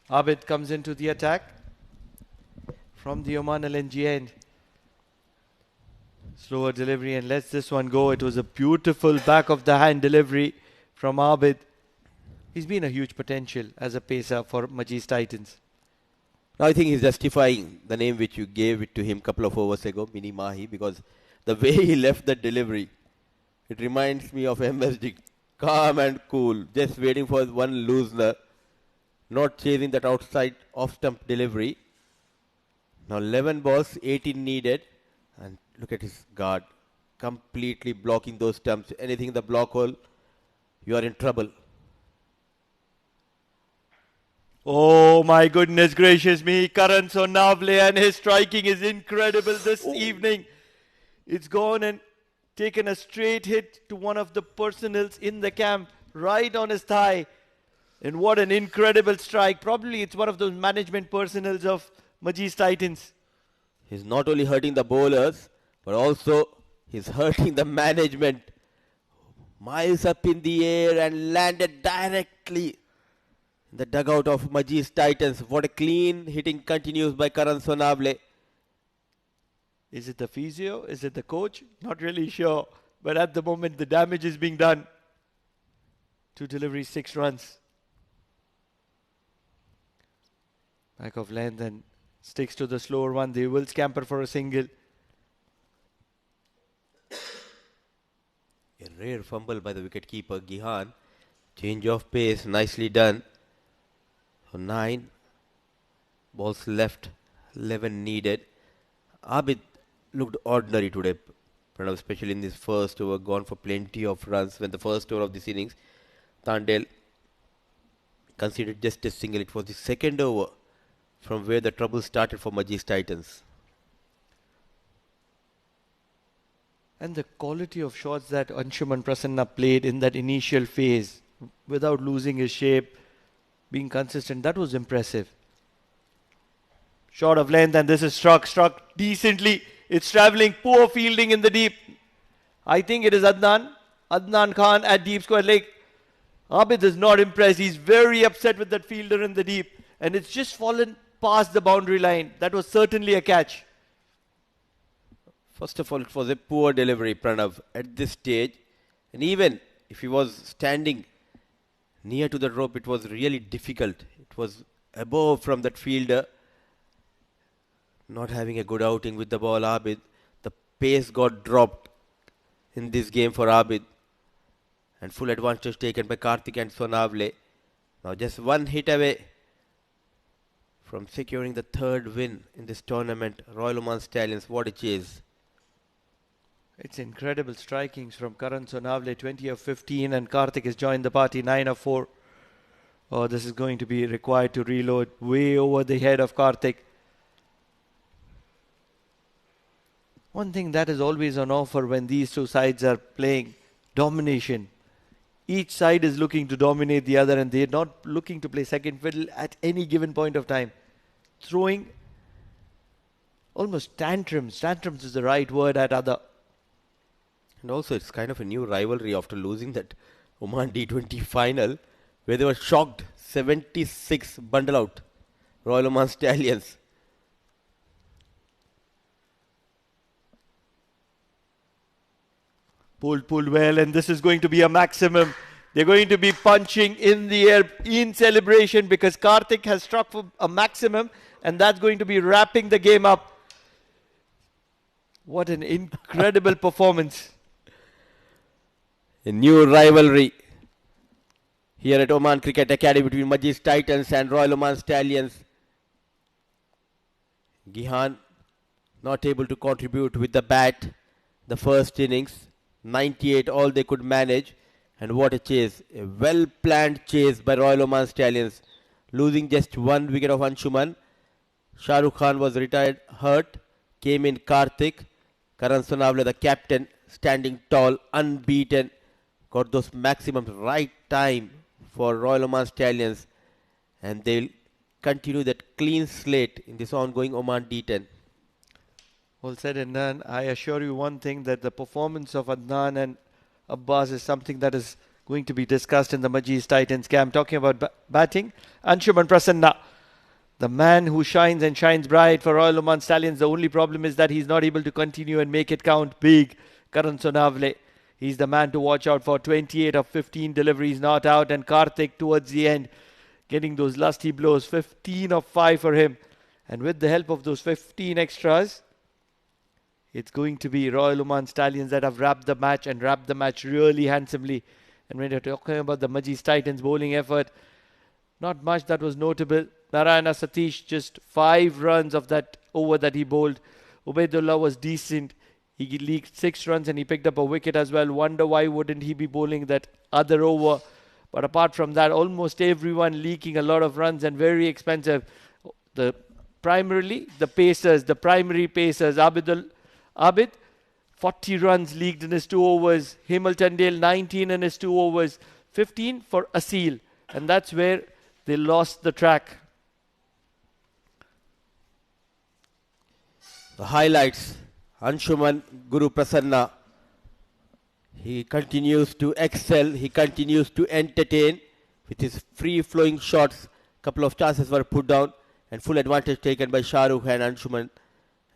Abid comes into the attack from the Oman LNG end. Slower delivery and lets this one go. It was a beautiful back of the hand delivery from Abid. He's been a huge potential as a pacer for Majees Titans. Now I think he's justifying the name which you gave it to him a couple of overs ago, Mini Mahi, because the way he left the delivery, it reminds me of MSD. Calm and cool, just waiting for one loosener, not chasing that outside off-stump delivery. Now 11 balls, 18 needed, and look at his guard, completely blocking those stumps. Anything in the block hole, you are in trouble. Oh my goodness gracious me, Karan Sonavle, and his striking is incredible this evening. It's gone and taken a straight hit to one of the personals in the camp, right on his thigh. And what an incredible strike. Probably it's one of those management personals of Majees Titans. He's not only hurting the bowlers, but also he's hurting the management. Miles up in the air and landed directly in the dugout of Majees Titans. What a clean hitting continues by Karan Sonavle. Is it the physio? Is it the coach? Not really sure. But at the moment, the damage is being done. 2 deliveries, 6 runs. Back of length and sticks to the slower one. They will scamper for a single. A rare fumble by the wicketkeeper Gihan. Change of pace, nicely done. So 9 balls left, 11 needed. Abid looked ordinary today, Pranav, especially in this first over, gone for plenty of runs. When the first over of this innings, Tandel conceded just a single. It was the second over from where the trouble started for Majees Titans. And the quality of shots that Anshuman Prasanna played in that initial phase, without losing his shape, being consistent, that was impressive. Short of length, and this is struck decently. It's travelling, poor fielding in the deep. I think it is Adnan Khan at deep square leg. Abid is not impressed. He's very upset with that fielder in the deep. And it's just fallen past the boundary line. That was certainly a catch. First of all, it was a poor delivery, Pranav, at this stage. And even if he was standing near to the rope, it was really difficult. It was above from that fielder. Not having a good outing with the ball, Abid. The pace got dropped in this game for Abid. And full advantage taken by Karthik and Sonavle. Now just one hit away from securing the third win in this tournament. Royal Oman Stallions, what a chase. It's incredible strikings from Karan Sonavle, 20 of 15, and Karthik has joined the party, 9 of 4. Oh, this is going to be required to reload way over the head of Karthik. One thing that is always on offer when these two sides are playing, domination. Each side is looking to dominate the other and they're not looking to play second fiddle at any given point of time. Throwing almost tantrums. Tantrums is the right word at other. And also it's kind of a new rivalry after losing that Oman D20 final where they were shocked. 76 bundle out. Royal Oman Stallions. Pulled well, and this is going to be a maximum. They're going to be punching in the air in celebration because Karthik has struck for a maximum, and that's going to be wrapping the game up. What an incredible performance. A new rivalry here at Oman Cricket Academy between Majees Titans and Royal Oman Stallions. Gihan not able to contribute with the bat the first innings. 98 all they could manage, and what a chase, a well planned chase by Royal Oman Stallions, losing just 1 wicket of Anshuman. Shah Rukh Khan was retired hurt, came in Karthik. Karan Sonavle, the captain, standing tall, unbeaten, got those maximums right time for Royal Oman Stallions, and they'll continue that clean slate in this ongoing Oman D10. All said and done, I assure you one thing, that the performance of Adnan and Abbas is something that is going to be discussed in the Majees Titans camp. Talking about batting, Anshuman Prasanna, the man who shines and shines bright for Royal Oman Stallions. The only problem is that he's not able to continue and make it count big. Karan Sonavle, he's the man to watch out for. 28 of 15 deliveries not out, and Karthik towards the end getting those lusty blows. 15 of 5 for him, and with the help of those 15 extras, it's going to be Royal Oman Stallions that have wrapped the match, and wrapped the match really handsomely. And when you're talking about the Majees Titans bowling effort, not much that was notable. Narayana Satish, just 5 runs of that over that he bowled. Ubaidullah was decent. He leaked 6 runs and he picked up a wicket as well. Wonder why wouldn't he be bowling that other over. But apart from that, almost everyone leaking a lot of runs and very expensive. Primarily, the pacers, the primary pacers. Abid, 40 runs leaked in his 2 overs. Hemal Tandale, 19 in his 2 overs. 15 for Asil. And that's where they lost the track. The highlights, Anshuman Guru Prasanna. He continues to excel. He continues to entertain with his free-flowing shots. Couple of chances were put down and full advantage taken by Shah Rukh and Anshuman.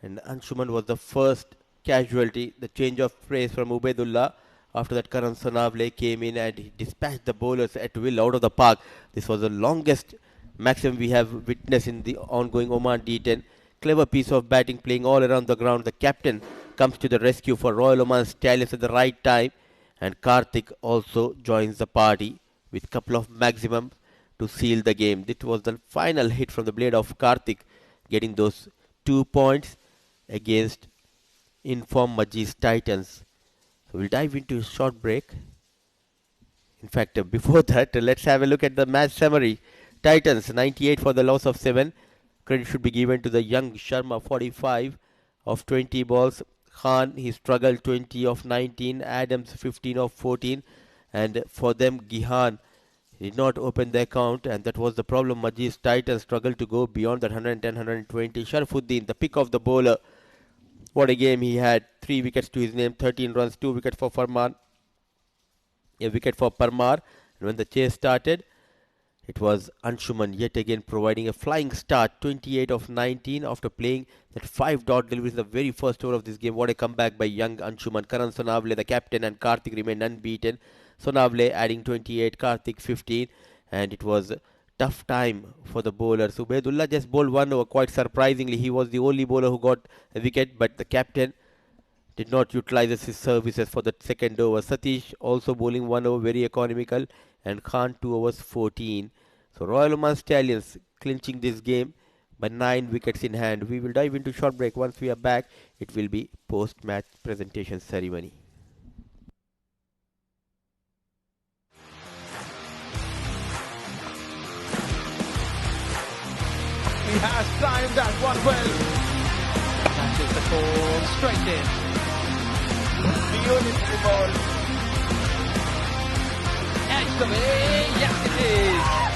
And Anshuman was the first casualty. The change of pace from Ubaidullah. After that, Karan Sonavle came in and he dispatched the bowlers at will out of the park. This was the longest maximum we have witnessed in the ongoing Oman D10. Clever piece of batting playing all around the ground. The captain comes to the rescue for Royal Oman Stallions at the right time. And Karthik also joins the party with a couple of maximums to seal the game. This was the final hit from the blade of Karthik, getting those 2 points against informed Majees Titans. So we'll dive into a short break. In fact, before that, let's have a look at the match summary. Titans 98 for the loss of 7. Credit should be given to the young Sharma, 45 of 20 balls. Khan, he struggled, 20 of 19. Adams, 15 of 14. And for them, Gihan did not open the account, and that was the problem. Majees Titans struggled to go beyond that 110, 120. Sharafuddin, the pick of the bowler. What a game he had. 3 wickets to his name, 13 runs, 2 wickets for Farman, a wicket for Parmar. And when the chase started, it was Anshuman yet again providing a flying start. 28 of 19 after playing that 5 dot deliveries in the very first over of this game. What a comeback by young Anshuman. Karan Sonavle, the captain, and Karthik remained unbeaten. Sonavle adding 28, Karthik 15, and it was a tough time for the bowlers. Ubaidullah just bowled 1 over, quite surprisingly. He was the only bowler who got a wicket, but the captain did not utilize his services for the second over. Satish also bowling 1 over, very economical, and Khan 2 overs 14. So Royal Oman Stallions clinching this game by 9 wickets in hand. We will dive into short break. Once we are back, it will be post-match presentation ceremony. He has timed that one well. That is the call, straight in. Beautiful ball. Edge the way, yes it is.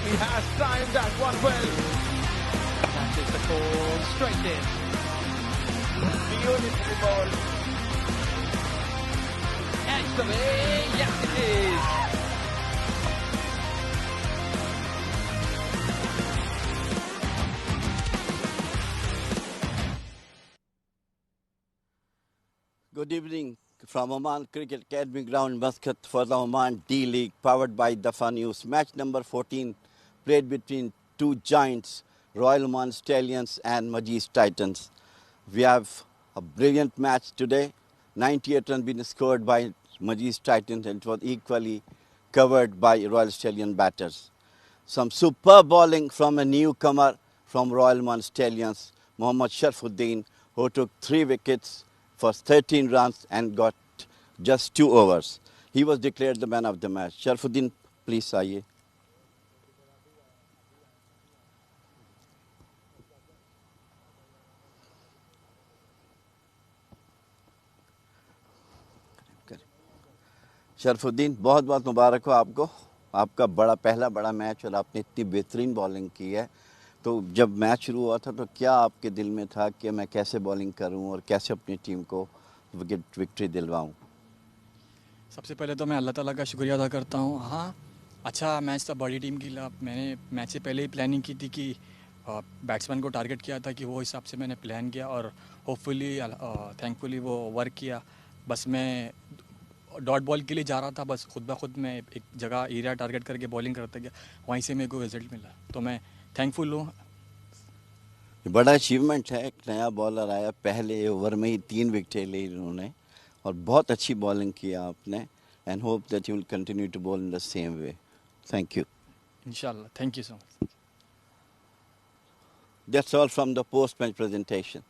He has timed that one well. That is the call, straight in. Beautiful ball. Edge the way, yes it is. Good evening from Oman Cricket Academy ground, Muscat for the Oman D League, powered by Dafa News. Match number 14 played between two giants, Royal Oman Stallions and Majees Titans. We have a brilliant match today. 98 runs been scored by Majees Titans, and it was equally covered by Royal Stallion batters. Some superb bowling from a newcomer from Royal Oman Stallions, Mohammad Sharfuddin, who took 3 wickets for 13 runs and got just 2 overs. He was declared the man of the match. Sharfuddin, please आइए. शरफुद्दीन, बहुत बहुत मुबारक हो आपको। आपका पहला बड़ा match और आपने इतनी बेहतरीन बॉलिंग की है। तो जब मैच शुरू हुआ था तो क्या आपके दिल में था कि मैं कैसे बॉलिंग करूं और कैसे अपनी टीम को विक्ट्री दिलवाऊं? सबसे पहले तो मैं अल्लाह ताला का शुक्रिया अदा करता हूँ। हाँ, अच्छा मैच था बड़ी टीम के खिलाफ। मैंने मैच से पहले ही प्लानिंग की थी कि बैट्समैन को टारगेट किया था कि वो हिसाब से मैंने प्लान किया और होपफुली थैंकफुली वो वर्क किया। बस मैं डॉट बॉल के लिए जा रहा था, बस खुद ब खुद मैं एक जगह एरिया टारगेट करके बॉलिंग करता गया, वहीं से मेरे को रिजल्ट मिला। तो मैं थैंकफुल हूँ। बड़ा अचीवमेंट है, एक नया बॉलर आया, पहले ओवर में ही 3 विकेटें ली उन्होंने और बहुत अच्छी बॉलिंग किया आपने। And hope that you will continue to bowl in the same way. Thank you. इंशाल्लाह, thank you so much. That's all from the post-match presentation.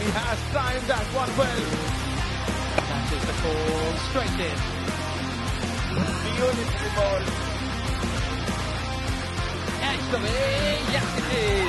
He has timed that one well. That is the call, straight in. Beautiful ball. Edge the way, yes it is.